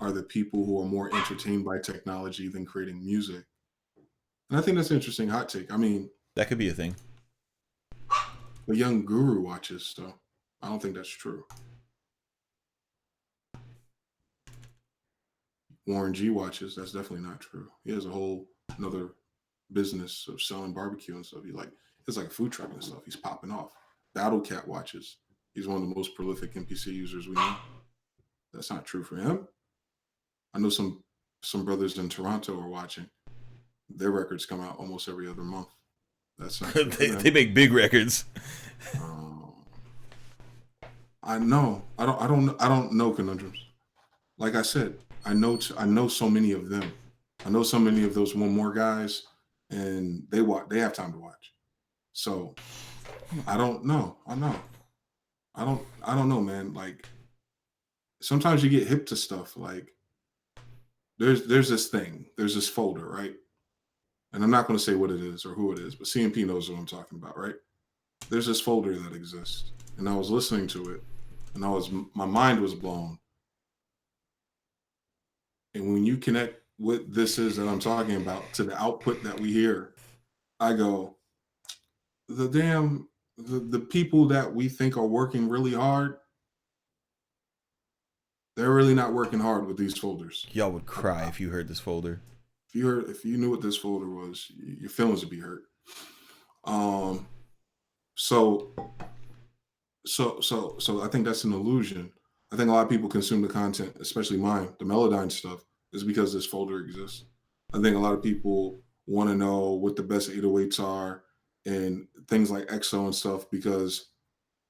are the people who are more entertained by technology than creating music. And I think that's an interesting hot take. I mean, that could be a thing. The young guru watches, so I don't think that's true. Warren G watches, that's definitely not true. He has a whole another business of selling barbecue and stuff. It's like a food truck and stuff. He's popping off. Battle Cat watches. He's one of the most prolific MPC users we know. That's not true for him. I know some brothers in Toronto are watching. Their records come out almost every other month. That's not they make big records. I know. I don't know conundrums. Like I said, I know so many of them. I know so many of those one more guys, and they have time to watch. So I don't know. I don't know, man. Like sometimes you get hip to stuff. Like there's this thing, there's this folder, right? And I'm not going to say what it is or who it is, but CMP knows what I'm talking about, right? There's this folder that exists, and I was listening to it, and my mind was blown. And when you connect what this is that I'm talking about to the output that we hear, I go, the people that we think are working really hard, they're really not working hard with these folders. Y'all would cry if you heard this folder. If you knew what this folder was, your feelings would be hurt. So I think that's an illusion. I think a lot of people consume the content, especially mine, the Melodyne stuff, is because this folder exists. I think a lot of people want to know what the best 808s are and things like EXO and stuff, because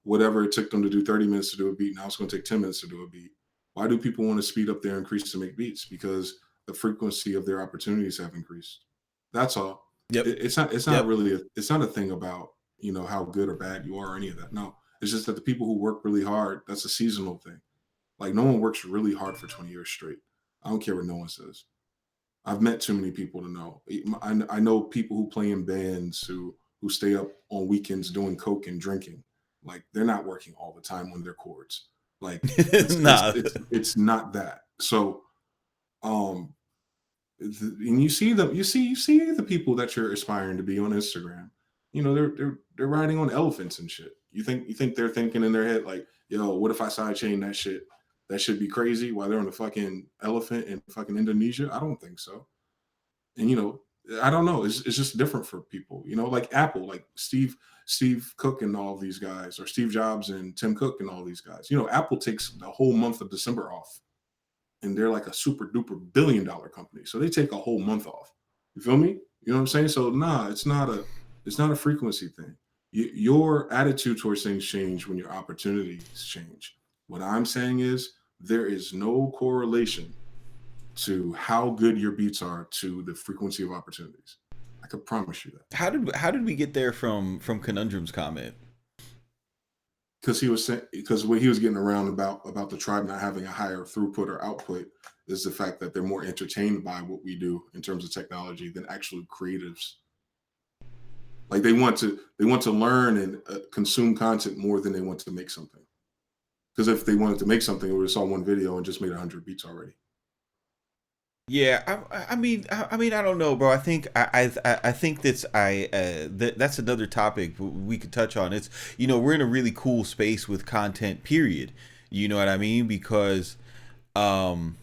whatever it took them to do 30 minutes to do a beat, now it's going to take 10 minutes to do a beat. Why do people want to speed up their increase to make beats? Because the frequency of their opportunities have increased. That's all. Yep. It's not really it's not a thing about, how good or bad you are or any of that. No, it's just that the people who work really hard, that's a seasonal thing. Like no one works really hard for 20 years straight. I don't care what no one says. I've met too many people to know. I know people who play in bands who stay up on weekends doing coke and drinking. Like they're not working all the time on their chords. Like it's not that. So, and you see the people that you're aspiring to be on Instagram. They're riding on elephants and shit. You think they're thinking in their head like, yo, what if I sidechain that shit? That should be crazy while they're on the fucking elephant in fucking Indonesia. I don't think so. And I don't know. It's just different for people. Like Apple, like Steve Cook and all these guys, or Steve Jobs and Tim Cook and all these guys. Apple takes the whole month of December off, and they're like a super duper $1 billion company. So they take a whole month off. You feel me? You know what I'm saying? So it's not a frequency thing. Your attitude towards things change when your opportunities change. What I'm saying is there is no correlation to how good your beats are to the frequency of opportunities. I could promise you that. How did we get there from Conundrum's comment? Because what he was getting around about the tribe not having a higher throughput or output is the fact that they're more entertained by what we do in terms of technology than actual creatives. Like they want to learn and consume content more than they want to make something. Because if they wanted to make something, we would have saw one video and just made 100 beats already. Yeah, I mean, I don't know, bro. I think that's another topic we could touch on. It's we're in a really cool space with content. Period. You know what I mean? Because um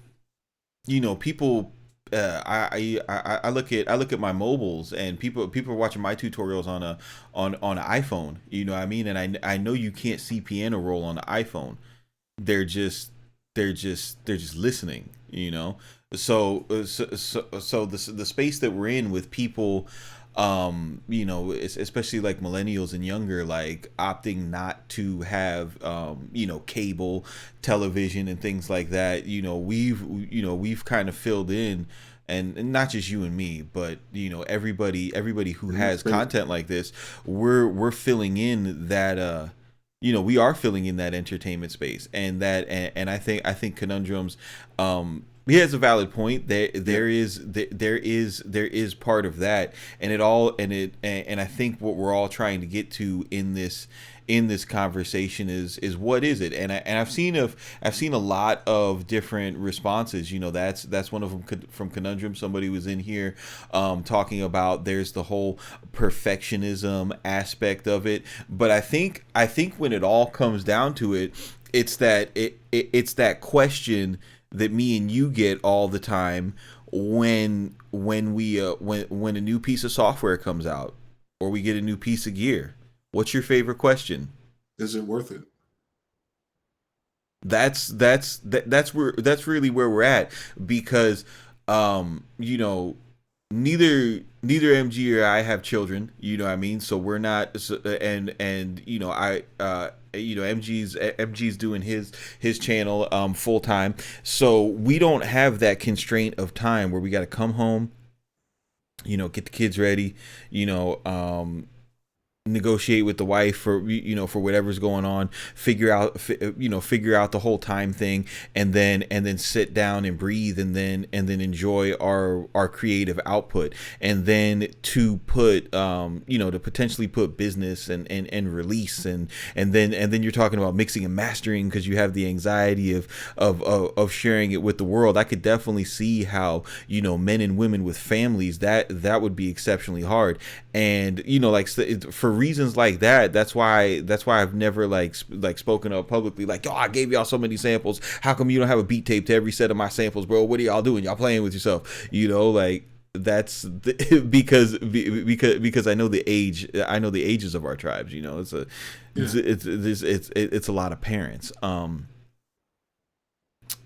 people I look at my mobiles, and people are watching my tutorials on an iPhone. You know what I mean? And I know you can't see piano roll on the iPhone. They're just they're just listening. So the space that we're in with people, especially like millennials and younger, like opting not to have cable television and things like that. We've kind of filled in, and not just you and me, but everybody who has content like this, we're filling in that we are filling in that entertainment space. And I think Conundrums, he has a valid point. There is part of that, and I think what we're all trying to get to in this conversation is what is it? And I've seen a lot of different responses. That's one of them from Conundrum. Somebody was in here talking about there's the whole perfectionism aspect of it. But I think when it all comes down to it, it's that question that me and you get all the time when a new piece of software comes out, or we get a new piece of gear. What's your favorite question? Is it worth it? That's really where we're at, because neither MG or I have children, you know what I mean? So we're not, MG's doing his channel full time. So we don't have that constraint of time where we got to come home, get the kids ready, negotiate with the wife for whatever's going on, figure out the whole time thing, and then sit down and breathe, and then enjoy our creative output, and then to put to potentially put business and release, and then you're talking about mixing and mastering, because you have the anxiety of sharing it with the world. I could definitely see how men and women with families, that would be exceptionally hard. And for reasons like that, that's why I've never like spoken up publicly like, yo, I gave y'all so many samples, how come you don't have a beat tape to every set of my samples, bro? What are y'all doing? Y'all playing with yourself? That's because I know the ages of our tribes. It's a lot of parents.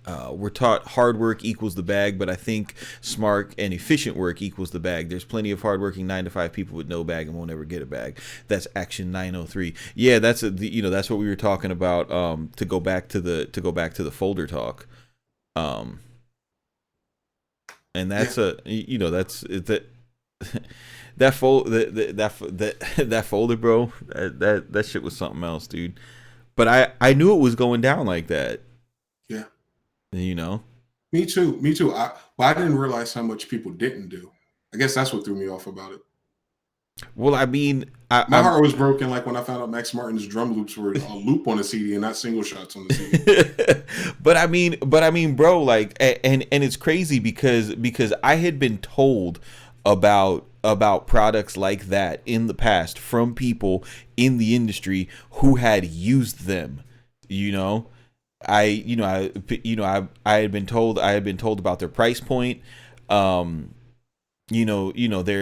We're taught hard work equals the bag, but I think smart and efficient work equals the bag. There's plenty of hardworking 9-to-5 people with no bag and won't ever get a bag. That's Action 903. Yeah, that's that's what we were talking about. To go back to the folder talk. And that's that folder, bro. That shit was something else, dude. But I knew it was going down like that. Yeah. Me too. But I didn't realize how much people didn't do. I guess that's what threw me off about it. Well, I mean, my heart was broken like when I found out Max Martin's drum loops were a loop on the CD and not single shots on the CD. but I mean, bro, like, and it's crazy because I had been told about products like that in the past from people in the industry who had used them. I had been told about their price point, their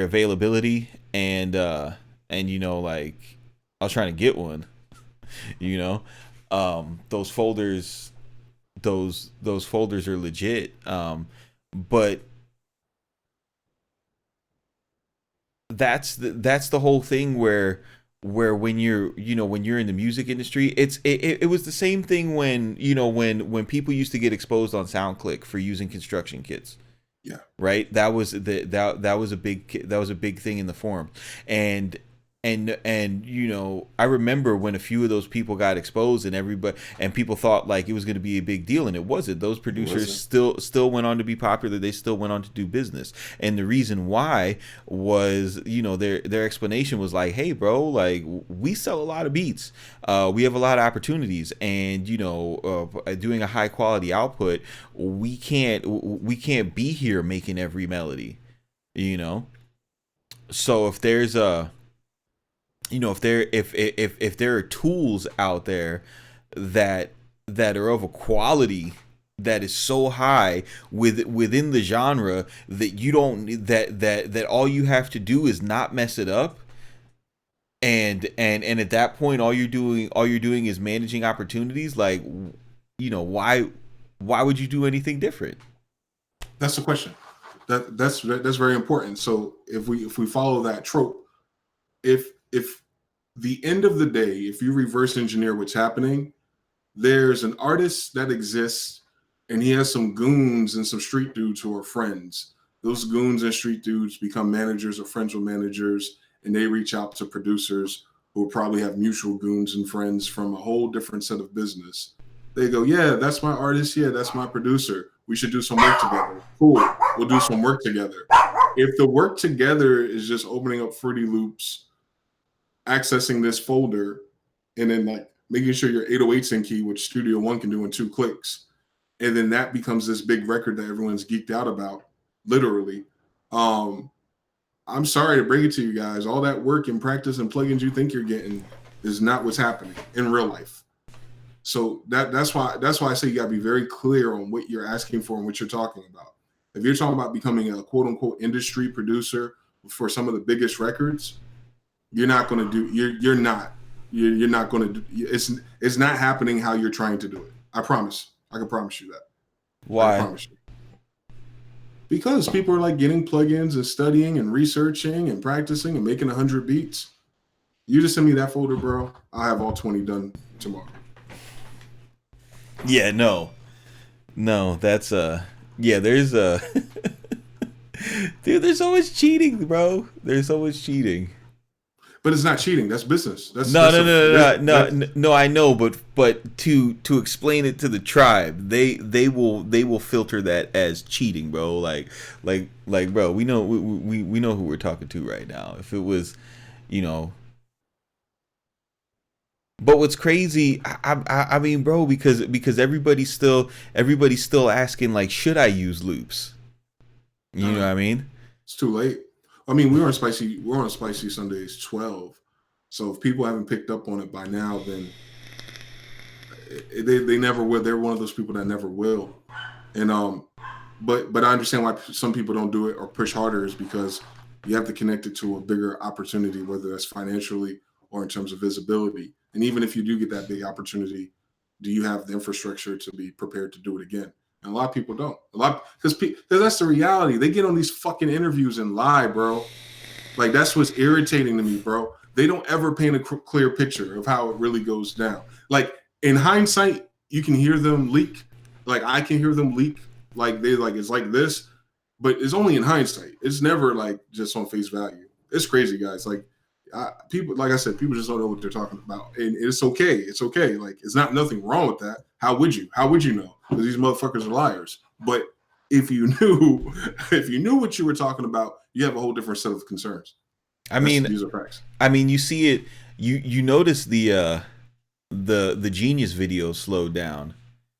availability, and like, I was trying to get one. Those folders are legit. But that's the whole thing where when you're in the music industry, it was the same thing when people used to get exposed on SoundClick for using construction kits. Yeah. Right. That was a big thing in the forum. And I remember when a few of those people got exposed, and people thought like it was going to be a big deal, and it wasn't. Those producers still went on to be popular. They still went on to do business. And the reason why was, their explanation was like, hey bro, like, we sell a lot of beats. We have a lot of opportunities, and doing a high quality output, we can't be here making every melody, So if there's if there are tools out there that that are of a quality that is so high within the genre that you don't that all you have to do is not mess it up, and at that point all you're doing is managing opportunities. Like, why would you do anything different? That's the question. That's very important. So if we follow that trope, if the end of the day, if you reverse engineer what's happening, there's an artist that exists and he has some goons and some street dudes who are friends. Those goons and street dudes become managers or friends with managers, and they reach out to producers who will probably have mutual goons and friends from a whole different set of business. They go, yeah, that's my artist. Yeah, that's my producer. We should do some work together. Cool. We'll do some work together. If the work together is just opening up Fruity Loops, accessing this folder, and then like making sure your 808's in key, which Studio One can do in 2 clicks, and then that becomes this big record that everyone's geeked out about, literally. I'm sorry to bring it to you guys. All that work and practice and plugins you think you're getting is not what's happening in real life. So that's why I say you gotta be very clear on what you're asking for and what you're talking about. If you're talking about becoming a quote unquote industry producer for some of the biggest records, you're not going to do. You're not going to do. It's not happening how you're trying to do it. I promise. I can promise you that. Why? I promise you. Because people are like getting plugins and studying and researching and practicing and making 100 beats. You just send me that folder, bro. I'll have all 20 done tomorrow. Yeah, no, that's yeah. There's dude. There's so much cheating, bro. There's so much cheating. But it's not cheating. That's business. No. I know, but to explain it to the tribe, they will filter that as cheating, bro. Like, bro, we know who we're talking to right now. If it was, But what's crazy, I mean, bro, because everybody's still asking, like, should I use loops? You know what I mean? It's too late. I mean, we're on Spicy Sundays 12. So if people haven't picked up on it by now, then they never will. They're one of those people that never will. And but I understand why some people don't do it or push harder, is because you have to connect it to a bigger opportunity, whether that's financially or in terms of visibility. And even if you do get that big opportunity, do you have the infrastructure to be prepared to do it again? And a lot of people don't. Because that's the reality. They get on these fucking interviews and lie, bro. Like, that's what's irritating to me, bro. They don't ever paint a clear picture of how it really goes down. Like, in hindsight, you can hear them leak. Like, I can hear them leak. Like, it's like this, but it's only in hindsight. It's never like just on face value. It's crazy, guys. Like, people, like I said, people just don't know what they're talking about, and it's okay. It's okay. Like, it's nothing wrong with that. How would you know? Because these motherfuckers are liars. But if you knew what you were talking about, you have a whole different set of concerns. These are facts. I mean, you see it. You notice the Genius video slowed down.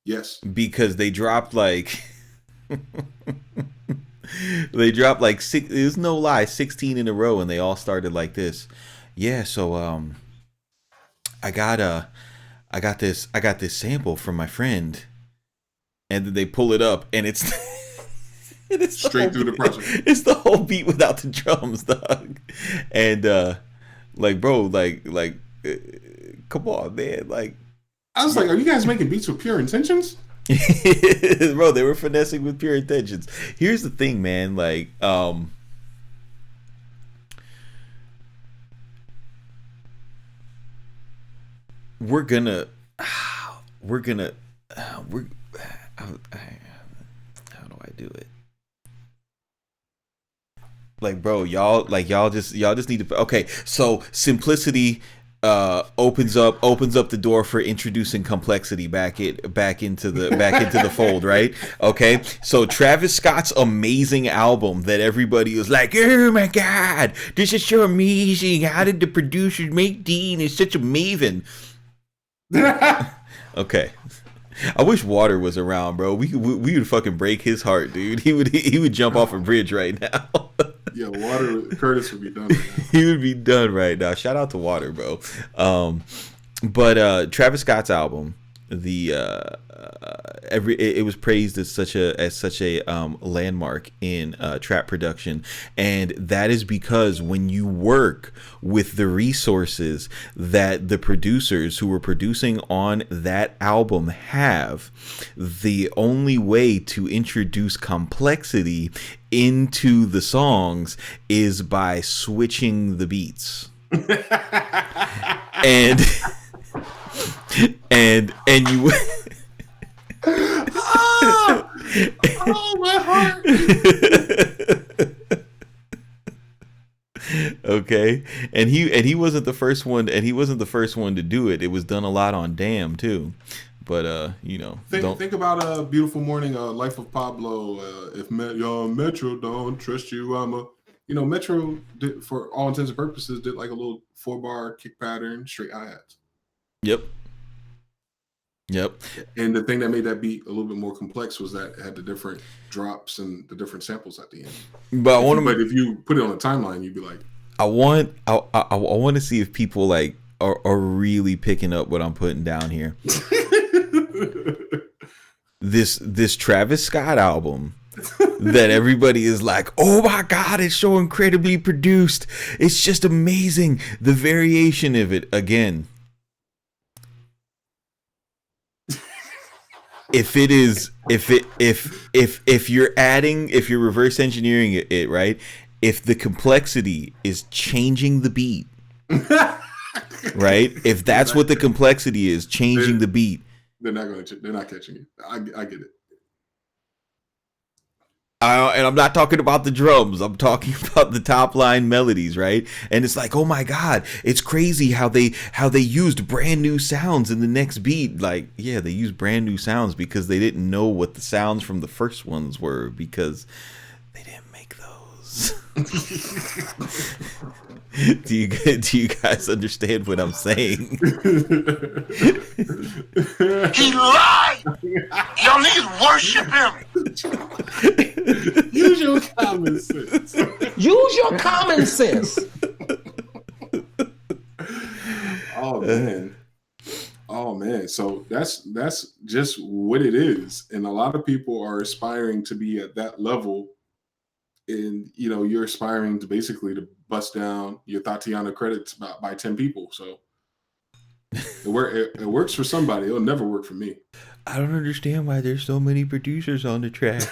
Yes, because they dropped like they dropped like six. There's no lie, 16 in a row, and they all started like this. Yeah, so I got this sample from my friend, and then they pull it up, and it's it's straight through the project. It's the whole beat without the drums, dog. And like, bro, like come on, man. Like, I was like, are you guys making beats with pure intentions? Bro, they were finessing with pure intentions. Here's the thing, man. Like, we're gonna how do I do it? Like, bro, y'all just need to. Okay, so simplicity opens up the door for introducing complexity back into the fold, right? Okay, so Travis Scott's amazing album that everybody was like, oh my god, this is so amazing. How did the producers make Dean? Is such a maven. Okay. I wish Water was around, bro. We would fucking break his heart, dude. He would jump off a bridge right now. Yeah, Curtis would be done right now. He would be done right now. Shout out to Water, bro. But Travis Scott's album, it was praised as such a landmark in trap production, and that is because when you work with the resources that the producers who were producing on that album have, the only way to introduce complexity into the songs is by switching the beats. and you oh my heart. Okay, and he wasn't the first one, to do it. It was done a lot on Damn too, but think about a Beautiful Morning, Life of Pablo. If Metro don't trust you, Metro did, for all intents and purposes, did like a little 4-bar kick pattern, straight hi-hats. Yep. And the thing that made that beat a little bit more complex was that it had the different drops and the different samples at the end. But if you put it on a timeline, you'd be like, I want to see if people like are really picking up what I'm putting down here. This Travis Scott album that everybody is like, oh my God, it's so incredibly produced. It's just amazing. The variation of it again. If you're reverse engineering it, right? If the complexity is changing the beat, right? If that's what the complexity is, changing the beat, they're not catching you. I get it. And I'm not talking about the drums. I'm talking about the top line melodies, right? And it's like, oh my God, it's crazy how they used brand new sounds in the next beat. Like, yeah, they used brand new sounds because they didn't know what the sounds from the first ones were because they didn't make those. Do you guys understand what I'm saying? He lied. Y'all niggas worship him. Use your common sense. Use your common sense. Oh man. So that's just what it is, and a lot of people are aspiring to be at that level. And you're aspiring to basically to bust down your Tatiana credits by 10 people. So it works for somebody. It'll never work for me. I don't understand why there's so many producers on the track.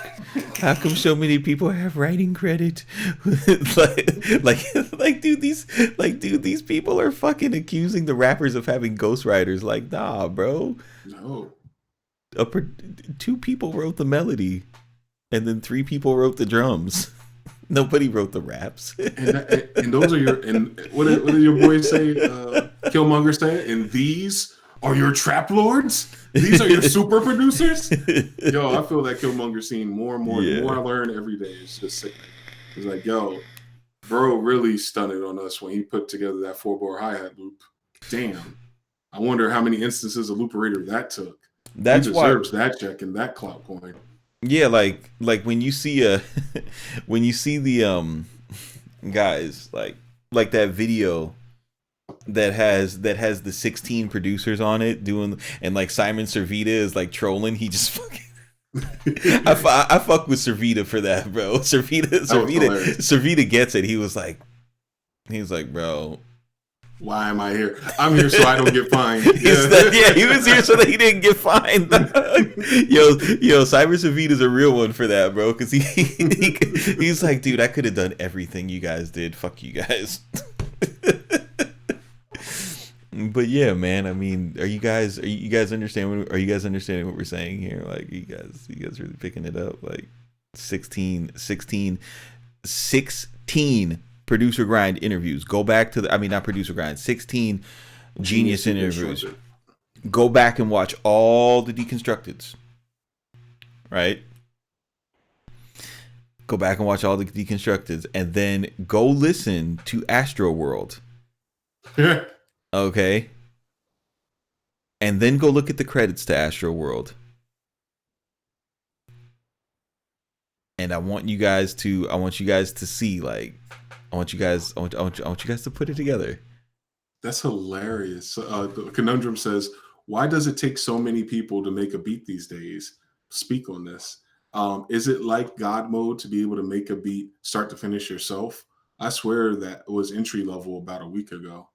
How come so many people have writing credit? Dude, these people are fucking accusing the rappers of having ghostwriters. Like, nah, bro. No. 2 people wrote the melody, and then 3 people wrote the drums. Nobody wrote the raps. and those are what do your boys say? Killmonger say, and these are your trap lords? These are your super producers? Yo, I feel that Killmonger scene more and more. The more I learn every day, it's just sickening. It's like, yo, bro really stunned on us when he put together that 4-bar hi-hat loop. Damn. I wonder how many instances of looperator that took. He deserves that check and that clout coin. Yeah, like when you see the guys like that video that has the 16 producers on it doing, and like Simon Servita is like trolling. He just fucking I fuck with Servita for that, bro. Servita gets it. He was like, bro, why am I here? I'm here so I don't get fined. He was here so that he didn't get fined. yo, Simon Servita's a real one for that, bro. Because he's like, dude, I could have done everything you guys did. Fuck you guys. But yeah, man. I mean, are you guys understanding what we're saying here? Like, you guys really picking it up? Like, 16 producer grind interviews. Go back to not producer grind, 16 genius interviews. Go back and watch all the deconstructeds. Right? Go back and watch all the deconstructeds, and then go listen to Astro World. Okay? And then go look at the credits to Astro World. And I want you guys to see, like, I want you guys to put it together. That's hilarious. The Conundrum says, Why does it take so many people to make a beat these days? Speak on this. Is it like God mode to be able to make a beat start to finish yourself? I swear that was entry level about a week ago.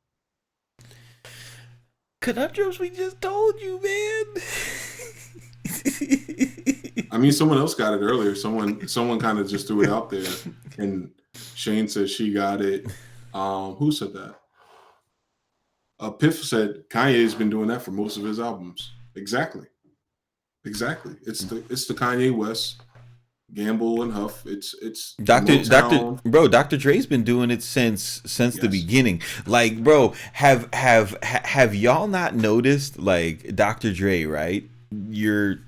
Conundrums we just told you, man. I mean, someone else got it earlier. Someone kind of just threw it out there, and Shane says she got it. Who said that? Piff said Kanye's been doing that for most of his albums. Exactly. It's the Kanye West, Gamble and Huff. It's Dr. Dre's been doing it since the beginning. Like, bro, have y'all not noticed, like, Dr. Dre, right? You're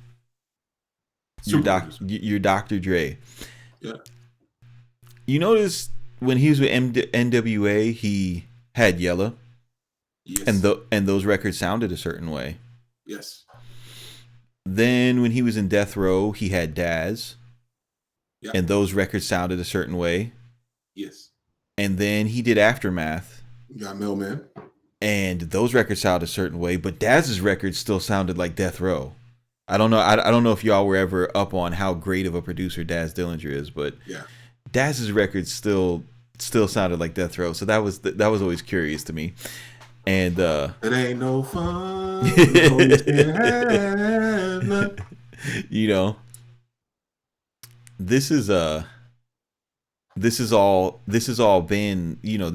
Dr. Dre. Yeah. You notice when he was with NWA, he had Yella. Yes. And those records sounded a certain way. Yes. Then when he was in Death Row, he had Daz. Yeah. And those records sounded a certain way. Yes. And then he did Aftermath. You got Mailman. And those records sounded a certain way, but Daz's records still sounded like Death Row. I don't know. I don't know if y'all were ever up on how great of a producer Daz Dillinger is, but yeah, Daz's records still sounded like Death Row. So that was always curious to me. And it ain't no fun. You know, this is all been, you know,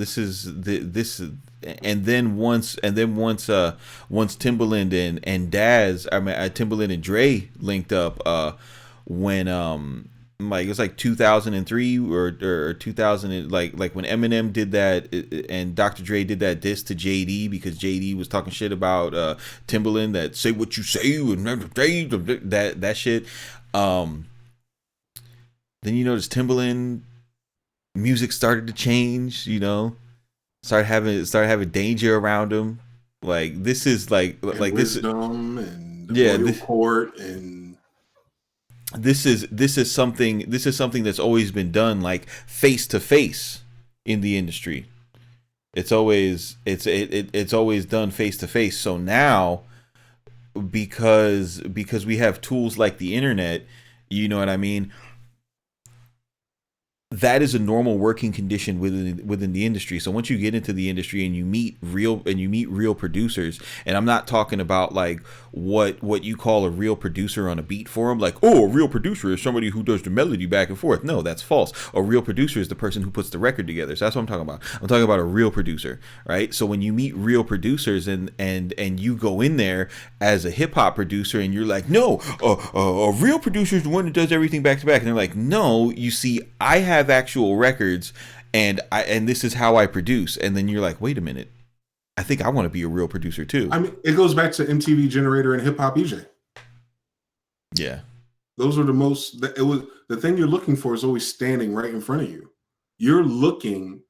and then once Timbaland and Daz, Timbaland and Dre linked up, when like it was like 2003 or 2000, like when Eminem did that and Dr. Dre did that diss to JD because JD was talking shit about Timbaland, that say what you say and that shit. Then you notice Timbaland music started to change, you know, started having danger around him. Like this is like Wisdom and the Court, and this is something that's always been done, like face to face in the industry. It's always done face to face. So now, because we have tools like the internet, you know what I mean, that is a normal working condition within the industry. So once you get into the industry and you meet real producers, and I'm not talking about like what you call a real producer on a beat forum, like, oh, a real producer is somebody who does the melody back and forth. No, that's false. A real producer is the person who puts the record together. So that's what I'm talking about. I'm talking about a real producer, right? So when you meet real producers and you go in there as a hip hop producer and you're like, no, a real producer is the one that does everything back to back, and they're like, no, you see, I have actual records and this is how I produce. And then you're like, wait a minute, I think I want to be a real producer too. I mean, it goes back to MTV Generator and Hip Hop EJ. Yeah, those are the most. It was the thing you're looking for is always standing right in front of you. You're looking,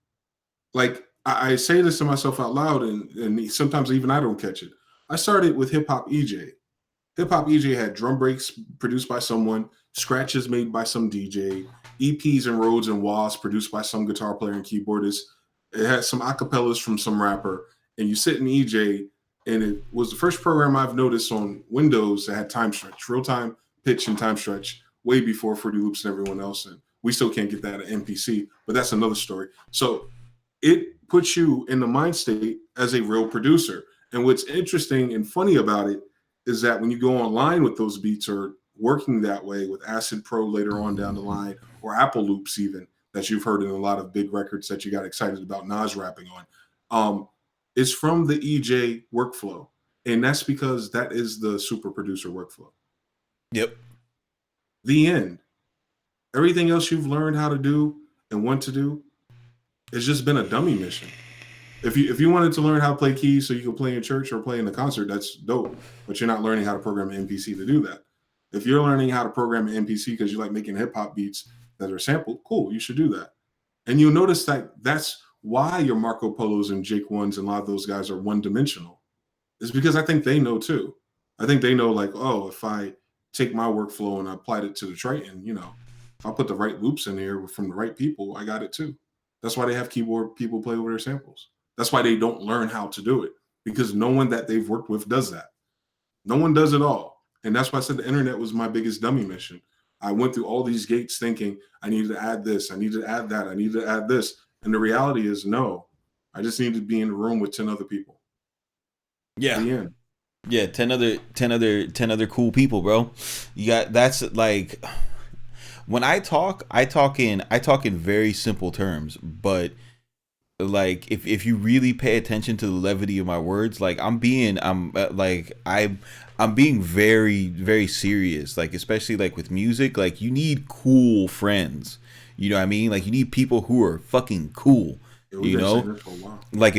like I say this to myself out loud, and sometimes even I don't catch it. I started with Hip Hop EJ. Hip Hop EJ had drum breaks produced by someone, scratches made by some DJ, EPs and Rhodes and Wahs produced by some guitar player and keyboardist. It had some acapellas from some rapper, and you sit in EJ, and it was the first program I've noticed on Windows that had time stretch, real time pitch and time stretch, way before Fruity Loops and everyone else. And we still can't get that at MPC, but that's another story. So it puts you in the mind state as a real producer. And what's interesting and funny about it is that when you go online with those beats, or working that way with Acid Pro later on down the line, or Apple Loops even, that you've heard in a lot of big records that you got excited about Nas rapping on, is from the EJ workflow. And that's because that is the super producer workflow. Yep. The end. Everything else you've learned how to do and want to do has just been a dummy mission. If you wanted to learn how to play keys so you can play in church or play in a concert, that's dope. But you're not learning how to program an MPC to do that. If you're learning how to program an MPC because you like making hip hop beats that are sampled, cool, you should do that. And you'll notice that that's why your Marco Polos and Jake Ones and a lot of those guys are one-dimensional. It's because I think they know too. I think they know, like, oh, if I take my workflow and I applied it to the Triton, you know, if I put the right loops in there from the right people, I got it too. That's why they have keyboard people play over their samples. That's why they don't learn how to do it, because no one that they've worked with does that. No one does it all. And that's why I said the internet was my biggest dummy mission. I went through all these gates thinking I needed to add this, I need to add that, I need to add this. And the reality is no. I just need to be in the room with 10 other people. Yeah. The end. Yeah, 10 other cool people, bro. You got that's like when I talk in very simple terms, but like if you really pay attention to the levity of my words, like I'm being very very serious, like especially like with music, like you need cool friends. You know what I mean? Like you need people who are fucking cool. Yeah, we've You been saying know? this for a while. Like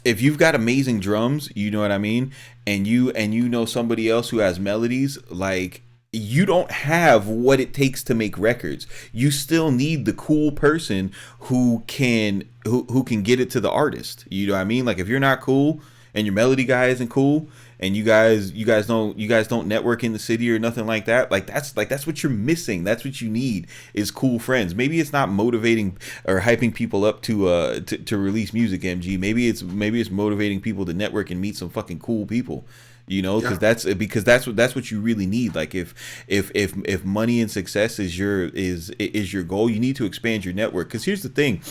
if you've got amazing drums, you know what I mean, and you know somebody else who has melodies, like you don't have what it takes to make records. You still need the cool person who can get it to the artist. You know what I mean? Like if you're not cool and your melody guy isn't cool and you guys don't network in the city or nothing like that, that's what you're missing. That's what you need is cool friends. Maybe it's not motivating or hyping people up to release music, MG. Maybe it's motivating people to network and meet some fucking cool people. You know, Yeah. because that's what you really need. Like if money and success is your goal, you need to expand your network. Because here's the thing,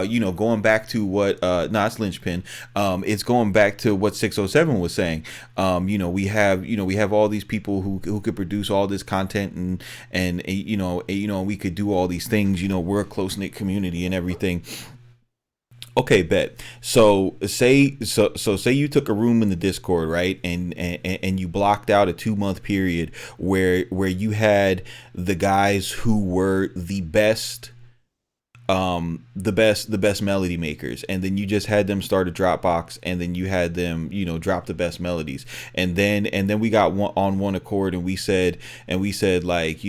you know, going back to what it's linchpin. It's going back to what 607 was saying. You know, we have all these people who could produce all this content and you know we could do all these things. You know, we're a close knit community and everything. Okay, bet. So say you took a room in the Discord, right? And you blocked out a 2-month period where you had the guys who were the best melody makers, and then you just had them start a Dropbox, and then you had them, you know, drop the best melodies, and then we got on one accord, and we said like,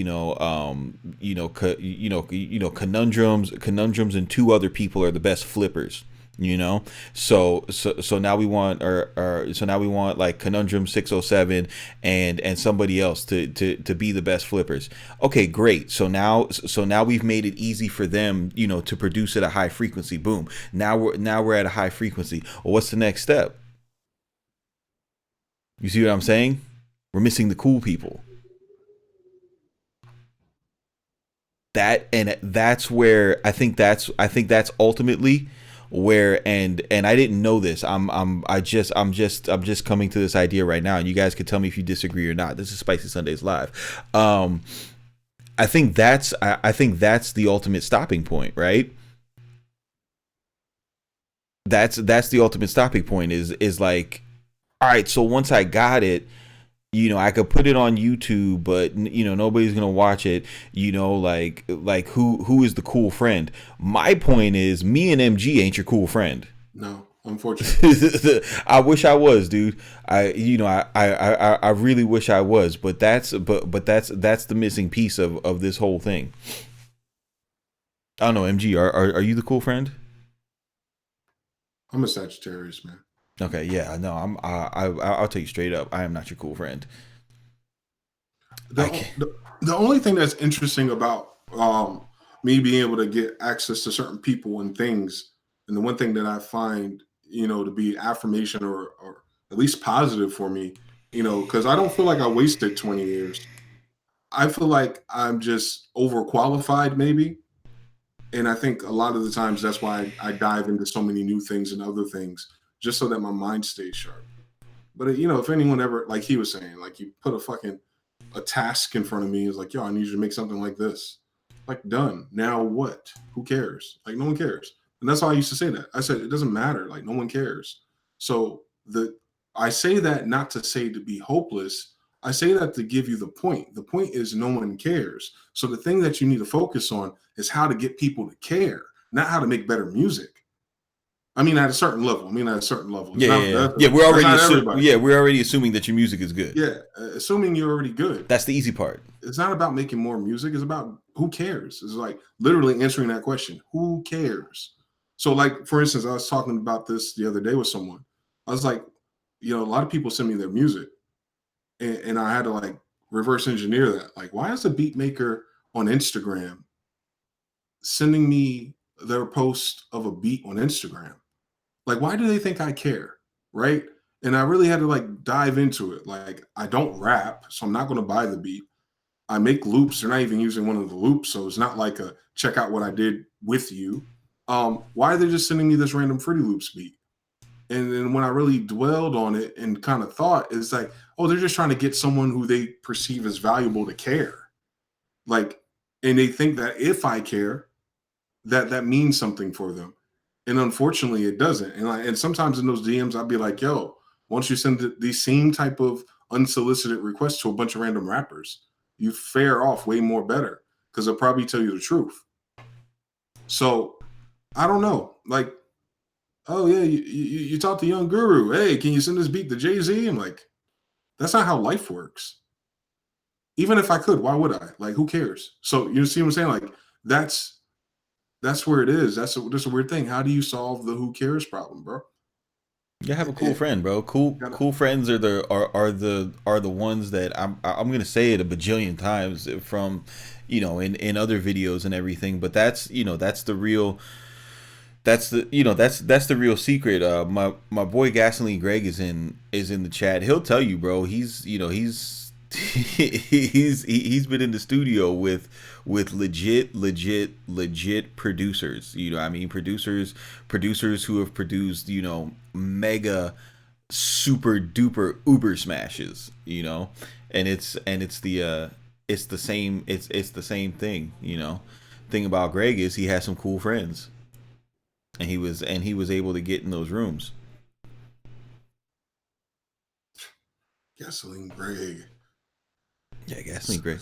conundrums and 2 other people are the best flippers. You know, so now we want like Conundrum 607 and somebody else to be the best flippers. Okay, great. So now we've made it easy for them, you know, to produce at a high frequency. Boom. Now we're at a high frequency. Well, what's the next step? You see what I'm saying? We're missing the cool people. That's where I think that's ultimately where, and I didn't know this. I'm just coming to this idea right now, and you guys can tell me if you disagree or not. This is Spicy Sundays Live. I think that's the ultimate stopping point, right? That's the ultimate stopping point is like, all right, so once I got it, you know, I could put it on YouTube, but you know, nobody's gonna watch it. You know, like who is the cool friend? My point is, me and MG ain't your cool friend. No, unfortunately. I wish I was, dude. I really wish I was, but that's the missing piece of this whole thing. I don't know, MG. Are you the cool friend? I'm a Sagittarius, man. Okay, yeah, no, I'll tell you straight up, I am not your cool friend. The only thing that's interesting about me being able to get access to certain people and things, and the one thing that I find, you know, to be affirmation or at least positive for me, you know, because I don't feel like I wasted 20 years. I feel like I'm just overqualified, maybe. And I think a lot of the times that's why I dive into so many new things and other things, just so that my mind stays sharp. But you know, if anyone ever, like he was saying, like you put a task in front of me, is like, yo, I need you to make something like this. Like, done. Now what? Who cares? Like, no one cares. And that's why I used to say that. I said it doesn't matter. Like, no one cares. So I say that not to say to be hopeless. I say that to give you the point. The point is no one cares. So the thing that you need to focus on is how to get people to care, not how to make better music. I mean, at a certain level. It's We're already assuming that your music is good. Yeah, assuming you're already good. That's the easy part. It's not about making more music. It's about who cares. It's like literally answering that question. Who cares? So, like, for instance, I was talking about this the other day with someone. I was like, you know, a lot of people send me their music, and I had to like reverse engineer that. Like, why is a beat maker on Instagram sending me their post of a beat on Instagram? Like, why do they think I care? Right? And I really had to like dive into it. Like, I don't rap, so I'm not going to buy the beat. I make loops. They're not even using one of the loops, so it's not like a check out what I did with you. Why are they just sending me this random Fruity Loops beat? And then when I really dwelled on it and kind of thought, it's like, oh, they're just trying to get someone who they perceive as valuable to care. Like, and they think that if I care, that means something for them. And unfortunately, it doesn't. And sometimes in those DMs, I'd be like, yo, once you send these same type of unsolicited requests to a bunch of random rappers, you fare off way more better because they'll probably tell you the truth. So I don't know. Like, oh yeah, you talk to Young Guru. Hey, can you send this beat to Jay-Z? I'm like, that's not how life works. Even if I could, why would I? Like, who cares? So you see what I'm saying? Like, that's where it is. That's a weird thing. How do you solve the who cares problem, bro? You have a cool friend, bro. Cool friends are the ones that I'm gonna say it a bajillion times from, in other videos and everything. But that's the real. That's the real secret. My boy Gasoline Greg is in the chat. He'll tell you, bro. He's he's been in the studio with legit producers. I mean, producers who have produced mega super duper uber smashes. And it's the same thing. Thing about Greg is he has some cool friends. And he was able to get in those rooms. Gasoline Greg. Yeah, Gasoline Greg.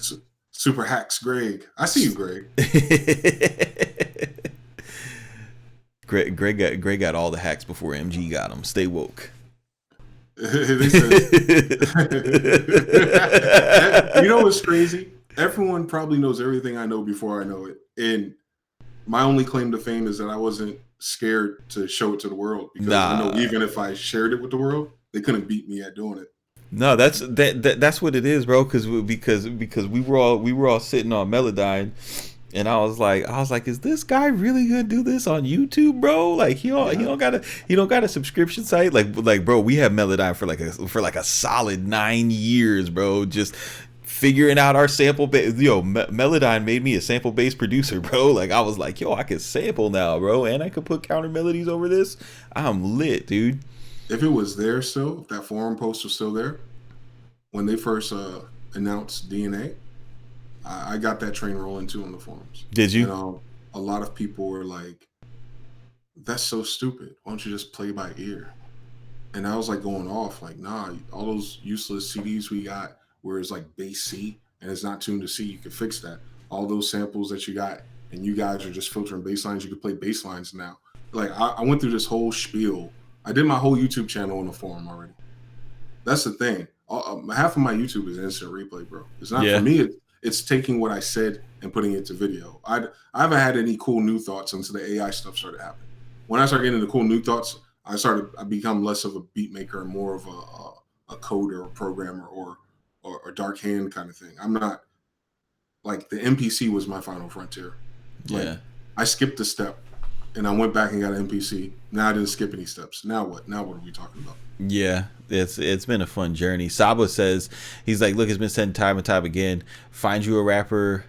Super Hacks Greg. I see you, Greg. Greg got all the hacks before MG got them. Stay woke. You know what's crazy? Everyone probably knows everything I know before I know it. And my only claim to fame is that I wasn't scared to show it to the world, because I know even if I shared it with the world, they couldn't beat me at doing it. No, that's what it is, bro. Because we were all sitting on Melodyne, and I was like, is this guy really gonna do this on YouTube, bro? Like he don't got a subscription site, like bro. We have Melodyne for like a solid 9 years, bro. Just figuring out our sample base. Melodyne made me a sample based producer, bro. Like I was like, I can sample now, bro, and I could put counter melodies over this. I'm lit, dude. If it was there still, if that forum post was still there when they first announced DNA, I got that train rolling too on the forums. Did you? And, a lot of people were like, that's so stupid. Why don't you just play by ear? And I was like going off like, nah, all those useless CDs we got where it's like bass C and it's not tuned to C, you can fix that. All those samples that you got and you guys are just filtering bass lines, you can play bass lines now. Like I went through this whole spiel. I did my whole YouTube channel on the forum already. That's the thing. Half of my YouTube is instant replay, bro. It's not for me. It's taking what I said and putting it to video. I haven't had any cool new thoughts until the AI stuff started happening. When I started getting into cool new thoughts, I become less of a beat maker and more of a coder or programmer or dark hand kind of thing. I'm not like the MPC was my final frontier. Like, I skipped a step and I went back and got an MPC. Now I didn't skip any steps. Now what? Now what are we talking about? Yeah, it's been a fun journey. Saba says, he's like, look, it's been said time and time again. Find you a rapper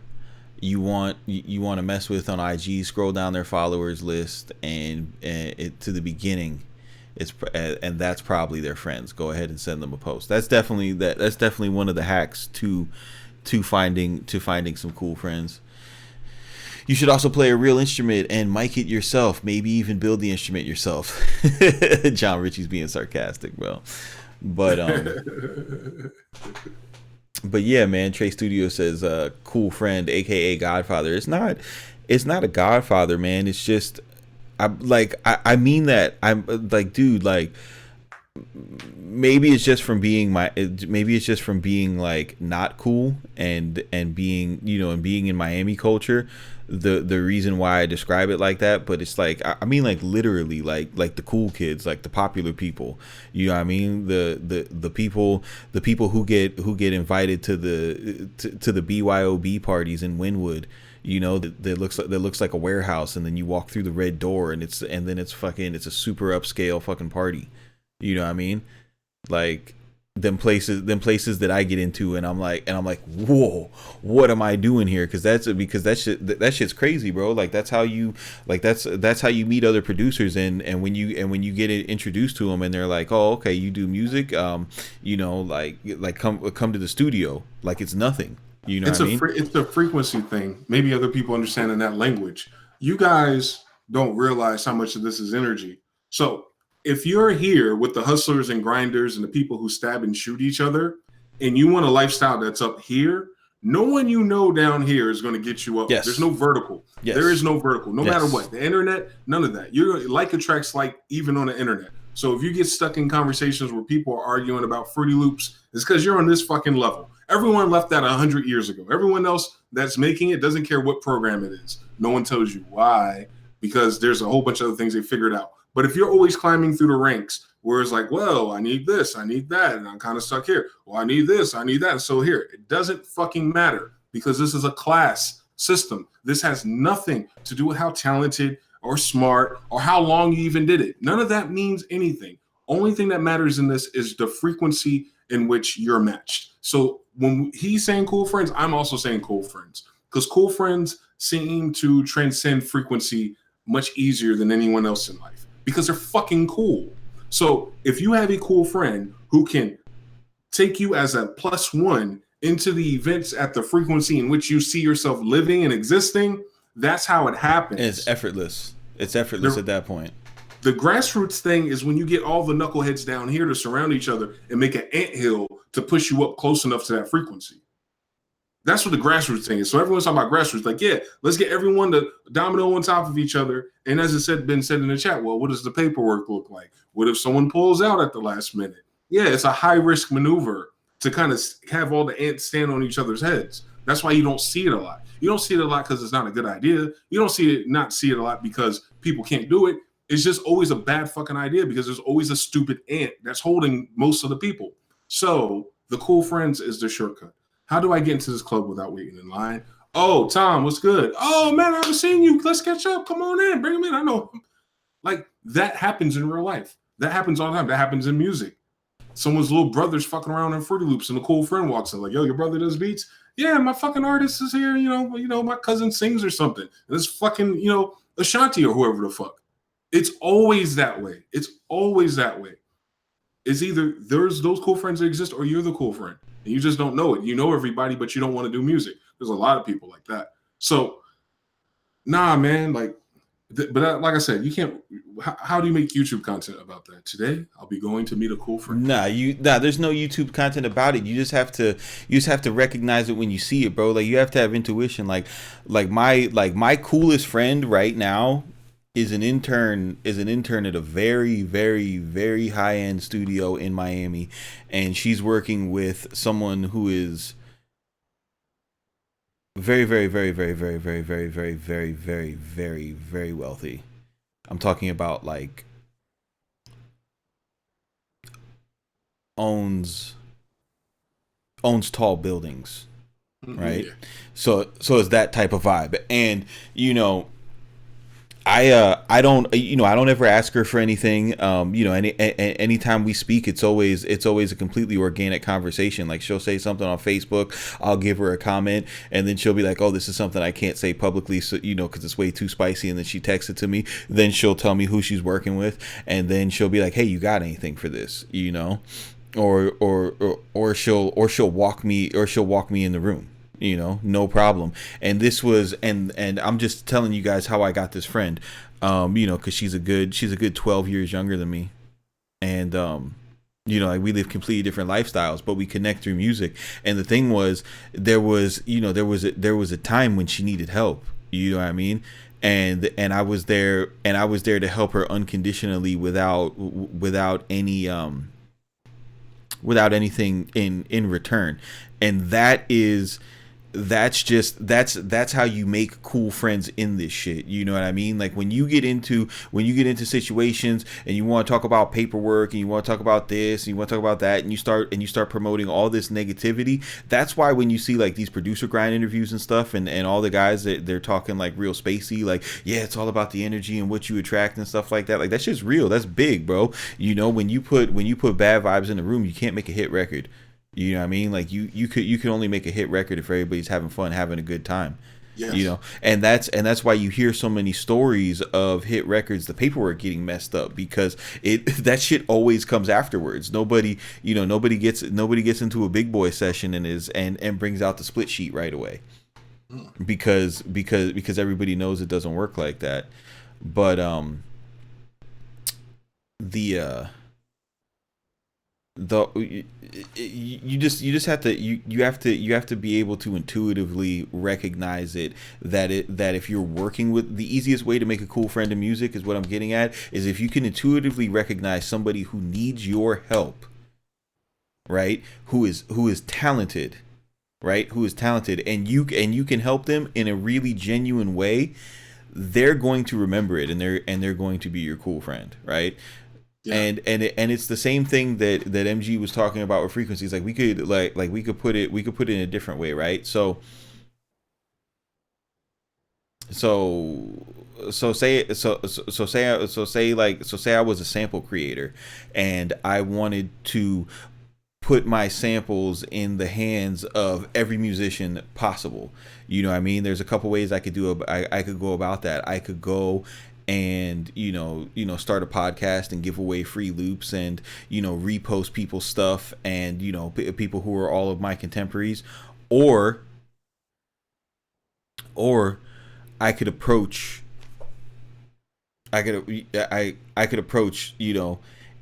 you want to mess with on IG. Scroll down their followers list and it to the beginning. And that's probably their friends. Go ahead and send them a post. That's definitely one of the hacks to finding some cool friends. You should also play a real instrument and mic it yourself. Maybe even build the instrument yourself. John Ritchie's being sarcastic, bro. But yeah, man. Trey Studio says, "Cool friend, aka Godfather." It's not a Godfather, man. It's just, I mean that. I'm like, dude, like, maybe it's just from being like not cool and being and being in Miami culture. The reason why I describe it like that, but it's like, I mean, like literally like the cool kids, like the popular people, you know what I mean? The people who get invited to the BYOB parties in Wynwood, that looks like a warehouse, and then you walk through the red door and it's a super upscale fucking party. You know what I mean? like them places that I get into, and I'm like, whoa, what am I doing here? Because that shit's crazy, bro. Like that's how you meet other producers, and when you get introduced to them, and they're like, oh, okay, you do music, like come to the studio, like it's nothing. You know what I mean? It's a frequency thing. Maybe other people understand in that language. You guys don't realize how much of this is energy. So if you're here with the hustlers and grinders and the people who stab and shoot each other, and you want a lifestyle that's up here, no one you know down here is going to get you up. Yes. There's no vertical. Yes. There is no vertical. No Yes. matter what. The internet, none of that. You're like attracts like even on the internet. So if you get stuck in conversations where people are arguing about Fruity Loops, it's because you're on this fucking level. Everyone left that 100 years ago. Everyone else that's making it doesn't care what program it is. No one tells you why, because there's a whole bunch of other things they figured out. But if you're always climbing through the ranks, where it's like, well, I need this, I need that, and I'm kind of stuck here. Well, I need this, I need that, and so here. It doesn't fucking matter because this is a class system. This has nothing to do with how talented or smart or how long you even did it. None of that means anything. Only thing that matters in this is the frequency in which you're matched. So when he's saying cool friends, I'm also saying cool friends, because cool friends seem to transcend frequency much easier than anyone else in life because they're fucking cool. So if you have a cool friend who can take you as a +1 into the events at the frequency in which you see yourself living and existing, that's how it happens. And it's effortless. It's effortless at that point. The grassroots thing is when you get all the knuckleheads down here to surround each other and make an anthill to push you up close enough to that frequency. That's what the grassroots thing is. So everyone's talking about grassroots. Like, yeah, let's get everyone to domino on top of each other. And as been said in the chat, well, what does the paperwork look like? What if someone pulls out at the last minute? Yeah, it's a high-risk maneuver to kind of have all the ants stand on each other's heads. That's why you don't see it a lot. You don't see it a lot because it's not a good idea. You don't see it a lot because people can't do it. It's just always a bad fucking idea because there's always a stupid ant that's holding most of the people. So the cool friends is the shortcut. How do I get into this club without waiting in line? Oh, Tom, what's good? Oh, man, I haven't seen you. Let's catch up. Come on in. Bring him in. I know. Like, that happens in real life. That happens all the time. That happens in music. Someone's little brother's fucking around in Fruity Loops and a cool friend walks in like, yo, your brother does beats? Yeah, my fucking artist is here. You know, my cousin sings or something. And it's fucking, Ashanti or whoever the fuck. It's always that way. It's always that way. It's either there's those cool friends that exist or you're the cool friend. And you just don't know it. You know everybody, but you don't want to do music. There's a lot of people like that. So, nah, man, like I said, you can't. How do you make YouTube content about that? Today, I'll be going to meet a cool friend. Nah, there's no YouTube content about it. You just have to recognize it when you see it, bro. Like you have to have intuition. Like my coolest friend right now is an intern at a very, very, very high-end studio in Miami, and she's working with someone who is very, very, very, very, very, very, very, very, very, very, very, very wealthy. I'm talking about like owns tall buildings, right? Yeah. So it's that type of vibe, and I don't ever ask her for anything. Anytime we speak, it's always a completely organic conversation. Like she'll say something on Facebook, I'll give her a comment, and then she'll be like, "Oh, this is something I can't say publicly, so because it's way too spicy." And then she texts it to me. Then she'll tell me who she's working with, and then she'll be like, "Hey, you got anything for this?" Or she'll walk me in the room. No problem. And this was, and I'm just telling you guys how I got this friend, because she's a good 12 years younger than me. And, like we live completely different lifestyles, but we connect through music. And the thing was, there was a time when she needed help, you know what I mean? And I was there to help her unconditionally without anything in return. And that is that's how you make cool friends in this shit. You know what I mean? Like when you get into situations and you want to talk about paperwork and you want to talk about this and you want to talk about that and you start promoting all this negativity. That's why when you see like these producer grind interviews and stuff and all the guys that they're talking like real spacey, like, yeah, it's all about the energy and what you attract and stuff like that. Like that shit's real. That's big, bro. You know, when you put bad vibes in the room, you can't make a hit record. You know what I mean? Like you can only make a hit record if everybody's having fun, having a good time. Yes. You know, and that's why you hear so many stories of hit records, the paperwork getting messed up, because that shit always comes afterwards. Nobody gets into a big boy session and brings out the split sheet right away. Because everybody knows it doesn't work like that. But you just have to be able to intuitively recognize that if you're working with, the easiest way to make a cool friend in music is what I'm getting at, is if you can intuitively recognize somebody who needs your help, right, who is talented, right, who is talented, and you can help them in a really genuine way, they're going to remember it, and they're going to be your cool friend, right? Yeah. And it's the same thing that MG was talking about with frequencies. Like we could put it in a different way, right? So say I was a sample creator and I wanted to put my samples in the hands of every musician possible. You know what I mean? There's a couple ways I could I could go about that. I could go and start a podcast and give away free loops and repost people's stuff and people who are all of my contemporaries, or I could approach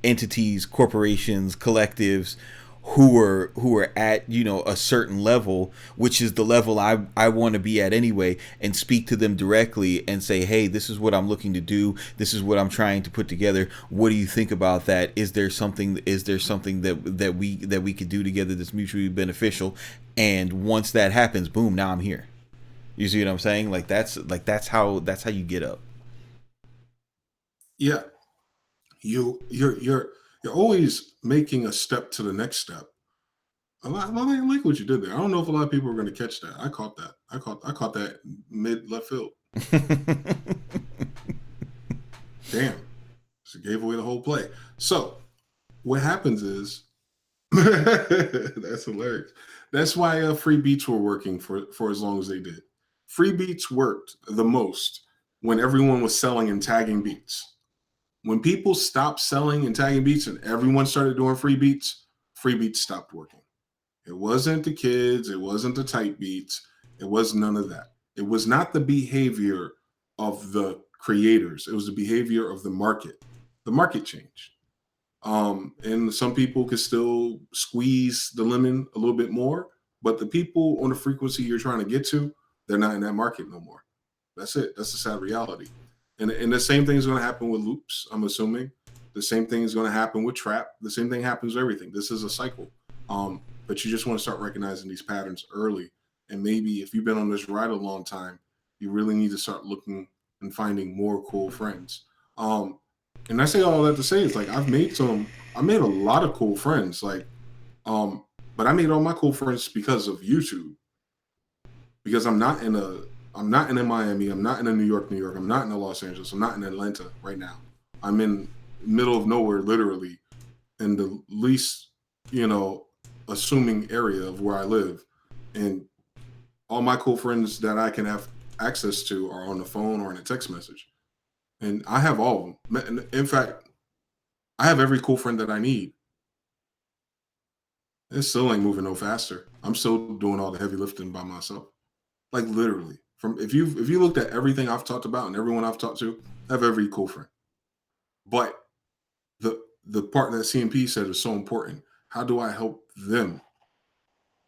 entities, corporations, collectives who are at a certain level, which is the level I want to be at anyway, and speak to them directly and say, hey, this is what I'm looking to do, this is what I'm trying to put together, what do you think about that? Is there something that we could do together that's mutually beneficial? And once that happens, boom, now I'm here. You see what I'm saying? That's how you get up. Yeah, you're always making a step to the next step. I like what you did there. I don't know if a lot of people are going to catch that. I caught that. I caught that mid left field. Damn, so gave away the whole play. So what happens is that's hilarious. That's why free beats were working for as long as they did. Free beats worked the most when everyone was selling and tagging beats. When people stopped selling and tagging beats and everyone started doing free beats stopped working. It wasn't the kids. It wasn't the type beats. It was none of that. It was not the behavior of the creators. It was the behavior of the market. The market changed. And some people could still squeeze the lemon a little bit more, but the people on the frequency you're trying to get to, they're not in that market no more. That's it. That's the sad reality. And the same thing is going to happen with loops, I'm assuming. The same thing is going to happen with trap. The same thing happens with everything. This is a cycle. But you just want to start recognizing these patterns early. And maybe if you've been on this ride a long time, you really need to start looking and finding more cool friends. And I say all that to say is like I made a lot of cool friends. Like, but I made all my cool friends because of YouTube. Because I'm not in Miami. I'm not in a New York. I'm not in a Los Angeles. I'm not in Atlanta right now. I'm in middle of nowhere, literally, in the least, assuming area of where I live. And all my cool friends that I can have access to are on the phone or in a text message. And I have all of them. In fact, I have every cool friend that I need. It still ain't moving no faster. I'm still doing all the heavy lifting by myself. Like literally. If you looked at everything I've talked about and everyone I've talked to, I have every cool friend. But the part that CMP said is so important. How do I help them?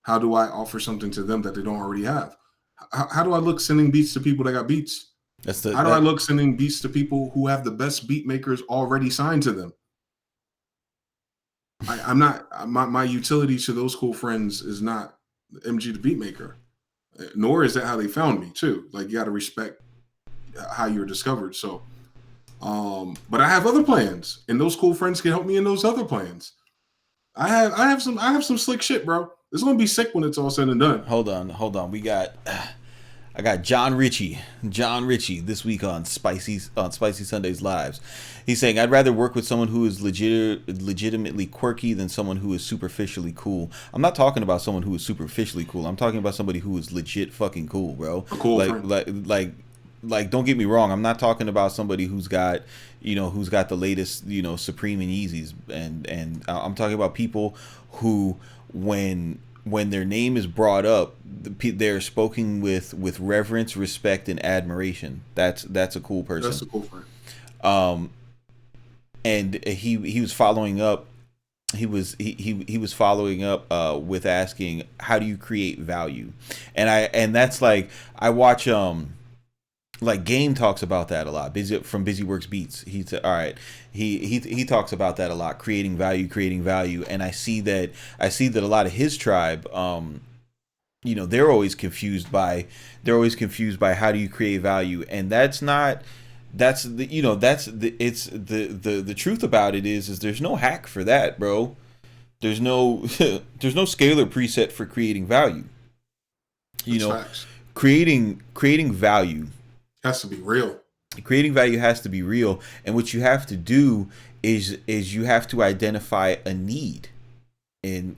How do I offer something to them that they don't already have? How do I look sending beats to people that got beats? How do I look sending beats to people who have the best beat makers already signed to them? I'm not, my utility to those cool friends is not MG the beat maker. Nor is that how they found me too. Like, you got to respect how you're discovered. So, but I have other plans, and those cool friends can help me in those other plans. I have some slick shit, bro. It's gonna be sick when it's all said and done. Hold on. I got John Ritchie this week on Spicy Sundays Lives. He's saying, I'd rather work with someone who is legitimately quirky than someone who is superficially cool. I'm not talking about someone who is superficially cool. I'm talking about somebody who is legit fucking cool, bro. A cool friend. Like, don't get me wrong. I'm not talking about somebody who's got the latest, Supreme and Yeezys, and I'm talking about people who, when their name is brought up, they're spoken with reverence, respect, and admiration. That's a cool person. That's a cool friend. And he was following up. He was following up with asking, how do you create value? And that's like, I watch like Game talks about that a lot. From Busy Works Beats. He talks about that a lot, creating value. And I see that a lot of his tribe, they're always confused by how do you create value, and the truth about it is there's no hack for that, bro. There's no scalar preset for creating value. Facts. Creating value has to be real. Creating value has to be real, and what you have to do is you have to identify a need in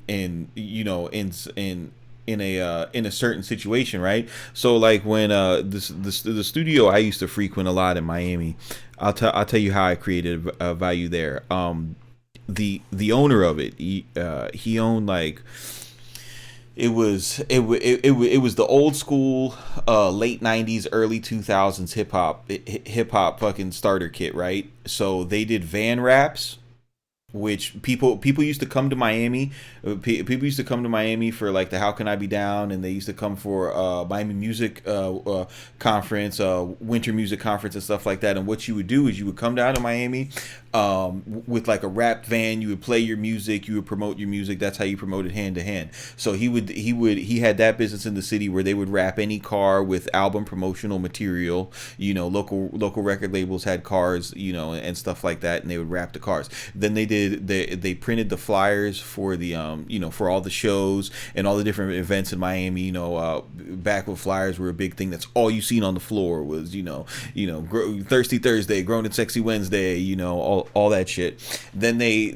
a certain situation, right? So like when the studio I used to frequent a lot in Miami, I'll tell you how I created value there. The owner of it, he owned like, it was the old school late 90s early 2000s hip hop fucking starter kit, right? So they did van raps, which people used to come to Miami. People used to come to Miami for like the How Can I Be Down, and they used to come for Miami Music Conference, Winter Music Conference, and stuff like that. And what you would do is you would come down to Miami with like a rap van. You would play your music. You would promote your music. That's how you promoted hand to hand. So he had that business in the city where they would wrap any car with album promotional material. Local record labels had cars, and stuff like that, and they would wrap the cars. Then they printed the flyers for the for all the shows and all the different events in Miami. Back when flyers were a big thing, that's all you seen on the floor was Thirsty Thursday, Grown and Sexy Wednesday, all that shit. Then they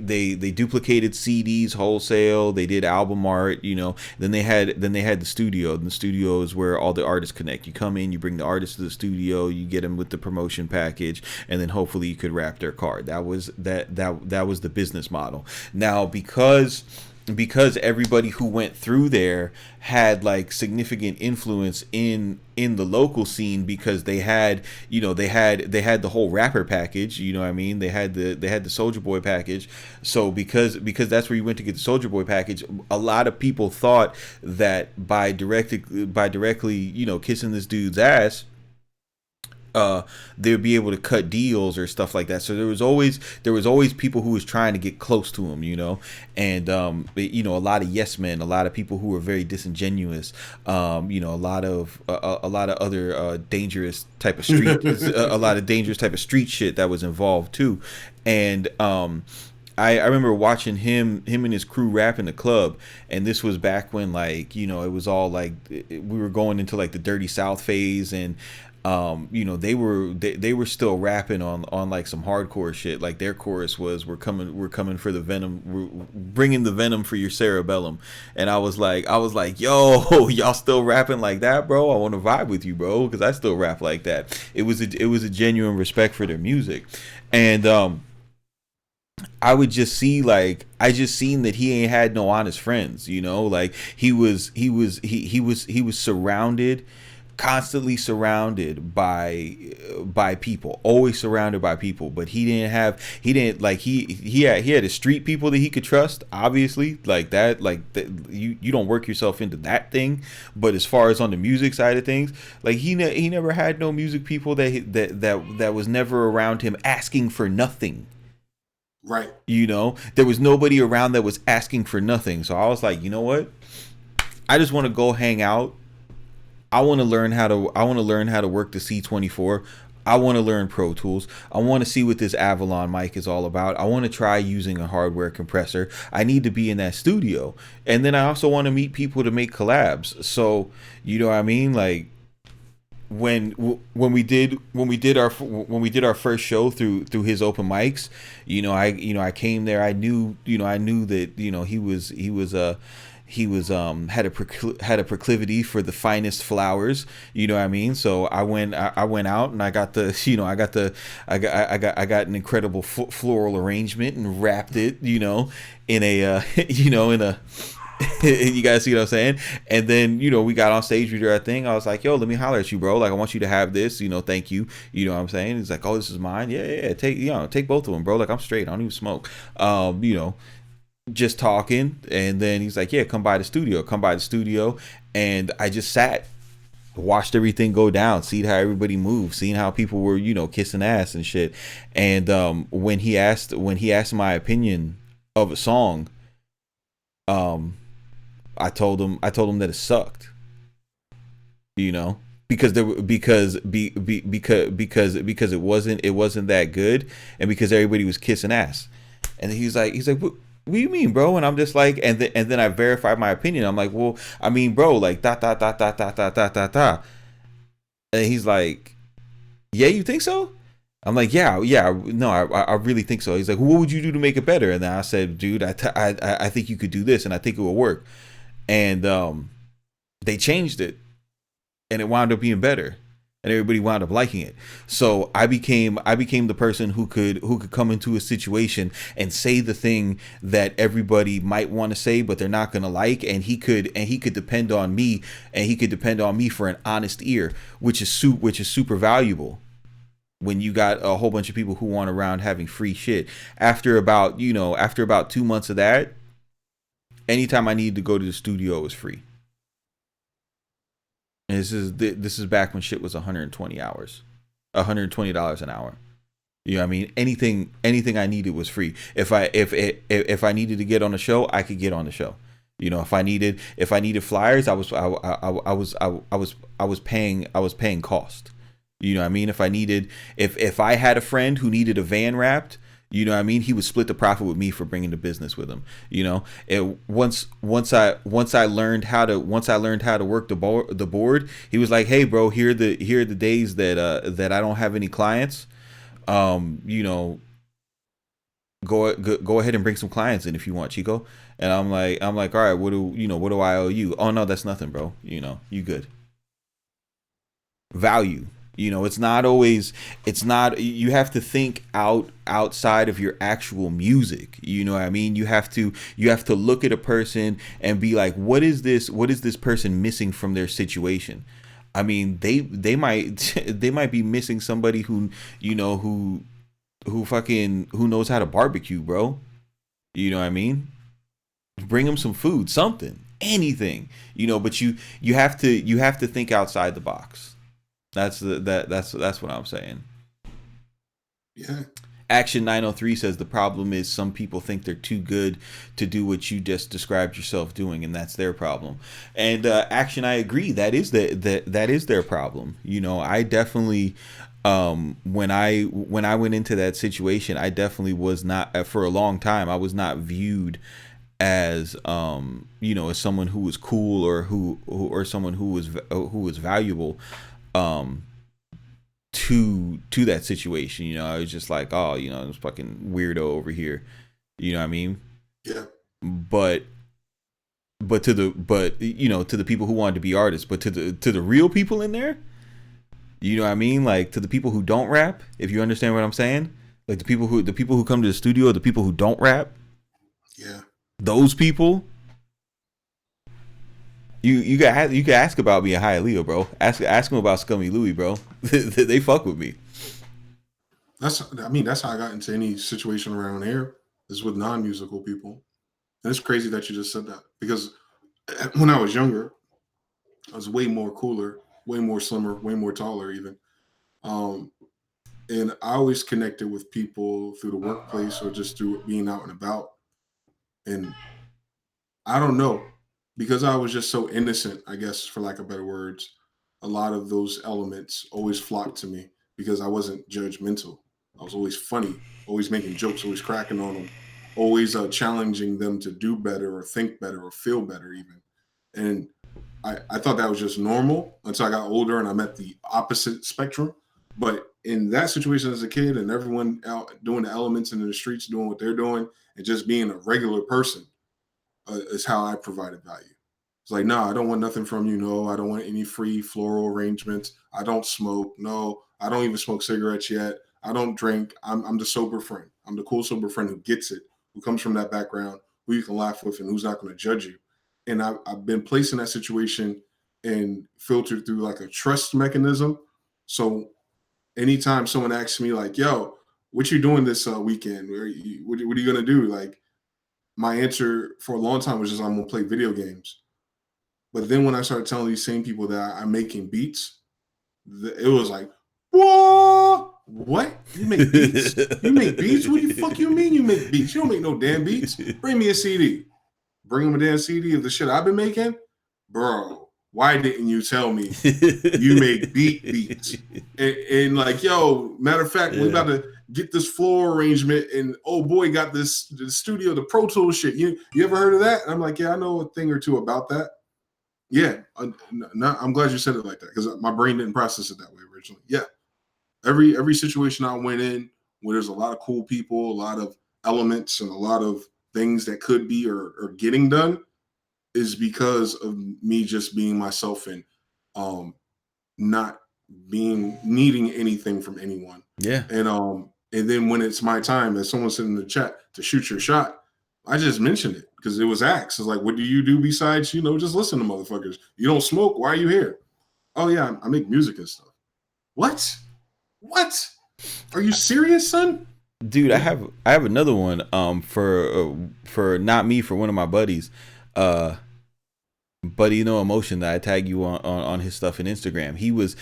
duplicated CDs wholesale. They did album art. Then they had the studio. And the studio is where all the artists connect. You come in, you bring the artists to the studio, you get them with the promotion package, and then hopefully you could wrap their card. That was the business model. Now, because everybody who went through there had like significant influence in the local scene, because they had the whole rapper package, what I mean? They had the Soulja Boy package. So because that's where you went to get the Soulja Boy package, a lot of people thought that by directly kissing this dude's ass, they would be able to cut deals or stuff like that. So there was always people who was trying to get close to him, and a lot of yes men, a lot of people who were very disingenuous, a lot of other dangerous type of street, a lot of dangerous type of street shit that was involved too, and I remember watching him and his crew rap in the club, and this was back when like it was all like we were going into like the Dirty South phase, and they were still rapping on like some hardcore shit. Like their chorus was, we're coming for the venom, we're bringing the venom for your cerebellum. And I was like, yo, y'all still rapping like that, bro? I want to vibe with you, bro, because I still rap like that. It was a genuine respect for their music. And I would just see I just seen that he ain't had no honest friends, like he was constantly surrounded by people, always surrounded by people, but he had his street people that he could trust, obviously, you don't work yourself into that thing. But as far as on the music side of things, like he never had no music people that was never around him asking for nothing. Right. There was nobody around that was asking for nothing. So I was like, you know what? I just want to go hang out I want to learn how to work the C24. I want to learn Pro Tools. I want to see what this Avalon mic is all about. I want to try using a hardware compressor. I need to be in that studio. And then I also want to meet people to make collabs. So, you know what I mean? Like when we did our first show through his open mics, I came there. I knew that he was had a proclivity for the finest flowers, you know what I mean? So I went out and I got I got an incredible floral arrangement and wrapped it, in a in a you guys see what I'm saying? And then, we got on stage, we did our thing. I was like, yo, let me holler at you, bro. Like, I want you to have this, thank you. You know what I'm saying? He's like, oh, this is mine. Yeah, take both of them, bro. Like, I'm straight. I don't even smoke. Just talking. And then he's like, yeah, come by the studio. And I just sat, watched everything go down, seen how everybody moved, seeing how people were, kissing ass and shit. And when he asked my opinion of a song, I told him that it sucked, because it wasn't that good, and because everybody was kissing ass. And he's like, what do you mean, bro? And I'm just like, and then I verified my opinion. I'm like, well, I mean, bro, like da da da da da da da da da. And he's like, yeah, you think so? I'm like, yeah, no, I really think so. He's like, what would you do to make it better? And then I said, dude, I think you could do this, and I think it will work. And they changed it, and it wound up being better, and everybody wound up liking it. So I became the person who could come into a situation and say the thing that everybody might want to say, but they're not gonna like, and he could depend on me, for an honest ear, which is super valuable when you got a whole bunch of people who want around having free shit. After about 2 months of that, anytime I needed to go to the studio, it was free. And this is back when shit was $120 an hour. You know what I mean? Anything I needed was free. If I needed to get on the show, I could get on the show. If I needed flyers, I was paying cost. You know what I mean? If I had a friend who needed a van wrapped, you know what I mean, he would split the profit with me for bringing the business with him. Once I learned how to work the board, he was like, hey bro, here are the days that I don't have any clients. Go ahead and bring some clients in if you want, Chico. And I'm like, all right, what do I owe you? Oh no, that's nothing, bro. You good. Value. It's not, you have to think outside of your actual music. You know what I mean? You have to look at a person and be like, what is this person missing from their situation? I mean, they might be missing somebody who knows how to barbecue, bro. You know what I mean? Bring them some food, something, anything, but you have to think outside the box. That's what I'm saying. Yeah. Action 903 says the problem is some people think they're too good to do what you just described yourself doing, and that's their problem. And Action, I agree. That is their problem. I definitely, when I went into that situation, I definitely was not, for a long time, I was not viewed as as someone who was cool or someone who was valuable to that situation. I was just like, oh, this fucking weirdo over here. You know what I mean? Yeah. But to the people who wanted to be artists, but to the real people in there, you know what I mean? Like, to the people who don't rap, if you understand what I'm saying, like the people who come to the studio, the people who don't rap, yeah, those people. You can ask about me at High Leo, bro. Ask them about Scummy Louie, bro. They fuck with me. That's how I got into any situation around here, is with non-musical people. And it's crazy that you just said that, because when I was younger, I was way more cooler, way more slimmer, way more taller even. And I always connected with people through the workplace or just through being out and about. And I don't know, because I was just so innocent, I guess, for lack of better words. a lot of those elements always flocked to me because I wasn't judgmental. I was always funny, always making jokes, always cracking on them, always challenging them to do better or think better or feel better, even. And I thought that was just normal until I got older and I met the opposite spectrum. But in that situation as a kid and everyone out doing the elements in the streets, doing what they're doing, and just being a regular person is how I provided value. It's like, no, I don't want nothing from you. No, I don't want any free floral arrangements. I don't smoke. No, I don't even smoke cigarettes yet. I don't drink. I'm the sober friend. I'm the cool sober friend who gets it, who comes from that background, who you can laugh with, and who's not going to judge you. And I've been placed in that situation and filtered through like a trust mechanism. So anytime someone asks me like, "Yo, what you doing this weekend? What are you gonna do?" Like my answer for a long time was just, "I'm gonna play video games." But then when I started telling these same people that I'm making beats, it was like, "What? What? You make beats? You make beats? What the fuck you mean you make beats? You don't make no damn beats. Bring me a CD. Bring them a damn CD of the shit I've been making, bro. Why didn't you tell me you make beats?" And like, yo, matter of fact, we about to get this floor arrangement, and oh boy, got the studio, the Pro Tools shit. You ever heard of that? And I'm like, yeah, I know a thing or two about that. Yeah, I'm glad you said it like that because my brain didn't process it that way originally. Yeah, every situation I went in where there's a lot of cool people, a lot of elements, and a lot of things that could be or getting done is because of me just being myself and not being needing anything from anyone. Yeah. And then when it's my time, as someone said in the chat, to shoot your shot, I just mentioned it because it was asked. It's like, what do you do besides, just listen to motherfuckers? You don't smoke. Why are you here? Oh yeah, I make music and stuff. What? Are you serious, son? Dude, I have another one for not me, for one of my buddies. Buddy, Emotion, that I tag you on his stuff in Instagram. He was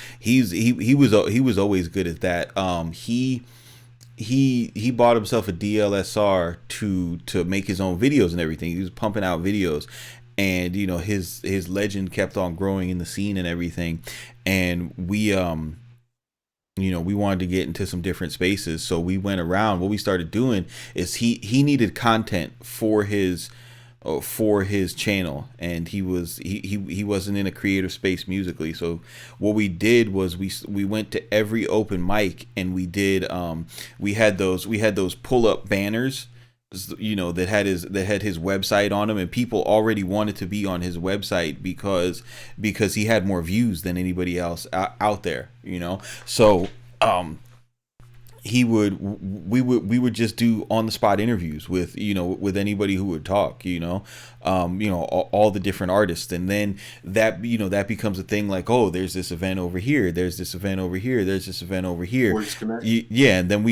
always good at that. He bought himself a DLSR to make his own videos and everything. He was pumping out videos, and his legend kept on growing in the scene and everything. And we we wanted to get into some different spaces, so we went around. What we started doing is he needed content for his channel, and he wasn't in a creative space musically. So what we did was we went to every open mic, and we did we had those pull-up banners, that had his website on them, and people already wanted to be on his website because he had more views than anybody else out there, so we would just do on the spot interviews with anybody who would talk, all the different artists. And then that becomes a thing, like, oh, there's this event over here, there's this event over here, there's this event over here. Yeah. And then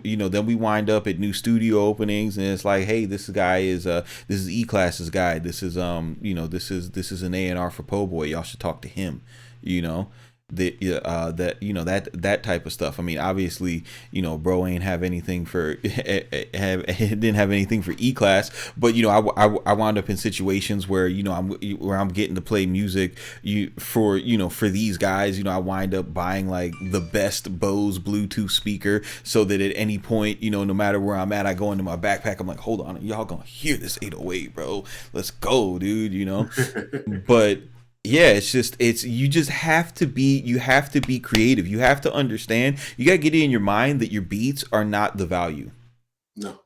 then we wind up at new studio openings, and it's like, hey, this guy is this is E-Class's guy, this is this is an A&R for Po Boy, y'all should talk to him, that type of stuff. I mean, obviously, bro ain't have anything for didn't have anything for E-Class, but I wound up in situations where I'm getting to play music for these guys. I wind up buying like the best Bose Bluetooth speaker, so that at any point, no matter where I'm at, I go into my backpack, I'm like, hold on, y'all gonna hear this 808, bro, let's go, dude. But yeah, you just have to be creative. You have to understand, you got to get it in your mind that your beats are not the value. No.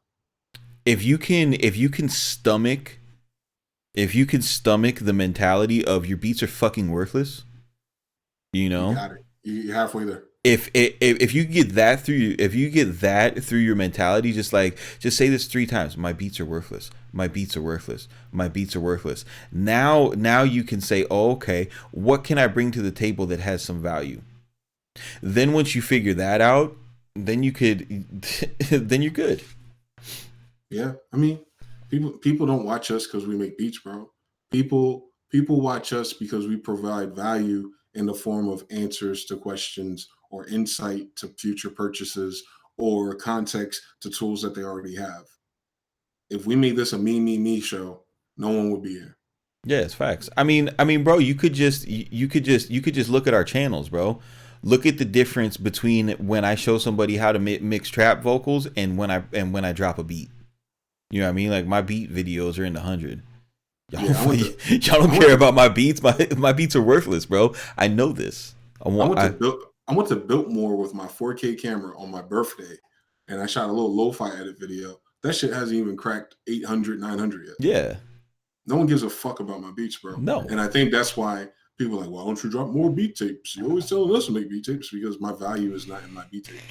If you can stomach the mentality of your beats are fucking worthless, you got it. You're halfway there. If you get that through your mentality, just say this 3 times: my beats are worthless, my beats are worthless, my beats are worthless. Now you can say, oh, okay, what can I bring to the table that has some value? Then once you figure that out, then you're good. Yeah, I mean, people don't watch us because we make beats, bro. People watch us because we provide value in the form of answers to questions or insight to future purchases or context to tools that they already have. If we made this a me show, no one would be here. Yeah, it's facts. Bro, you could just look at our channels, bro. Look at the difference between when I show somebody how to mix trap vocals and when I drop a beat. You know what I mean? Like my beat videos are in the 100. Y'all don't care about my beats. My beats are worthless, bro. I know this. I went to Biltmore with my 4K camera on my birthday, and I shot a little lo-fi edit video. That shit hasn't even cracked 800, 900 yet. Yeah. No one gives a fuck about my beats, bro. No. And I think that's why people are like, why don't you drop more beat tapes? You're always telling us to make beat tapes, because my value is not in my beat tapes.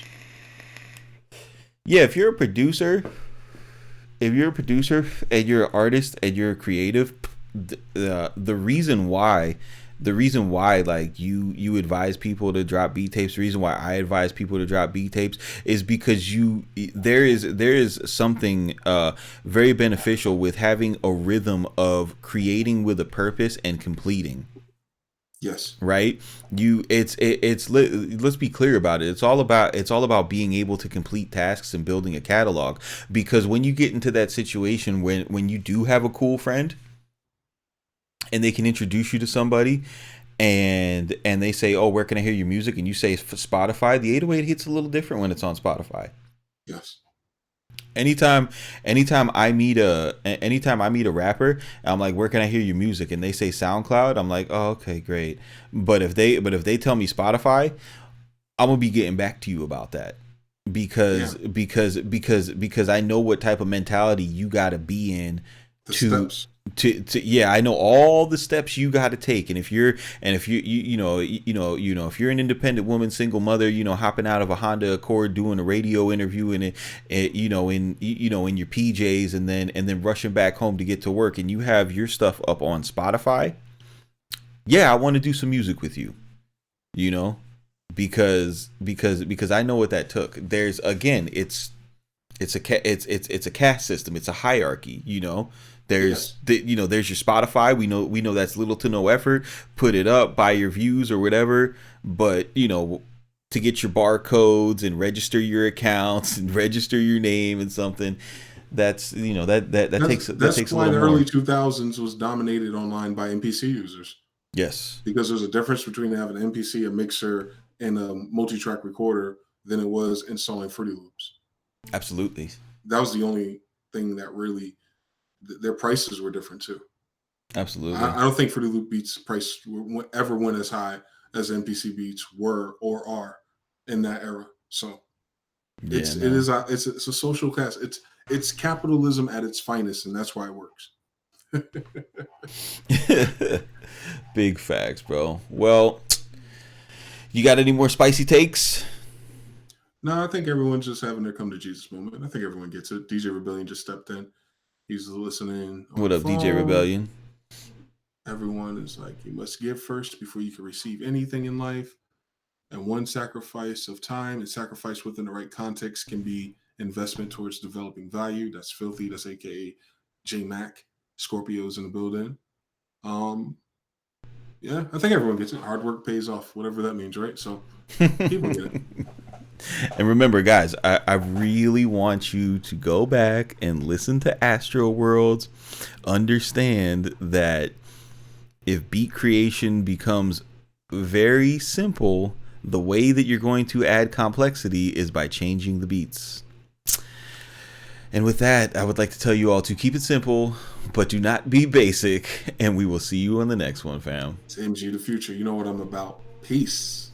Yeah, if you're a producer and you're an artist and you're a creative, the reason why like you advise people to drop beat tapes, the reason why I advise people to drop beat tapes is because there is something very beneficial with having a rhythm of creating with a purpose and completing. Yes. Right. Let's be clear about it. It's all about being able to complete tasks and building a catalog. Because when you get into that situation when you do have a cool friend and they can introduce you to somebody and they say, oh, where can I hear your music? And you say Spotify, the 808 hits a little different when it's on Spotify. Yes. Anytime I meet a rapper, I'm like, where can I hear your music? And they say SoundCloud, I'm like, oh, okay, great. But if they tell me Spotify, I'm gonna be getting back to you about that because I know what type of mentality you gotta be in I know all the steps you got to take. And if you're if you're an independent woman, single mother, hopping out of a Honda Accord, doing a radio interview in in your PJs and then rushing back home to get to work, and you have your stuff up on Spotify, I want to do some music with you, because I know what that took. There's, again, it's a caste system. It's a hierarchy, There's there's your Spotify. We know that's little to no effort. Put it up, buy your views or whatever. But to get your barcodes and register your accounts and register your name and something, that's that takes a little more. That's why the early 2000s was dominated online by MPC users. Yes, because there's a difference between having an MPC, a mixer, and a multi-track recorder than it was installing Fruity Loops. Absolutely. That was the only thing that really. Their prices were different too. Absolutely. I don't think Fruity Loop Beats price ever went as high as MPC Beats were or are in that era. So it's a social class. It's capitalism at its finest, and that's why it works. Big facts, bro. Well, you got any more spicy takes? No, I think everyone's just having their come to Jesus moment. I think everyone gets it. DJ Rebellion just stepped in. He's listening. What up, DJ Rebellion? Everyone is like, you must give first before you can receive anything in life. And one sacrifice of time and sacrifice within the right context can be investment towards developing value. That's Filthy. That's AKA J Mac. Scorpio's in the building. Yeah, I think everyone gets it. Hard work pays off, whatever that means, right? So people get it. And remember, guys, I really want you to go back and listen to Astro Worlds. Understand that if beat creation becomes very simple, the way that you're going to add complexity is by changing the beats. And with that, I would like to tell you all to keep it simple, but do not be basic. And we will see you on the next one, fam. It's MGtheFuture. You know what I'm about. Peace.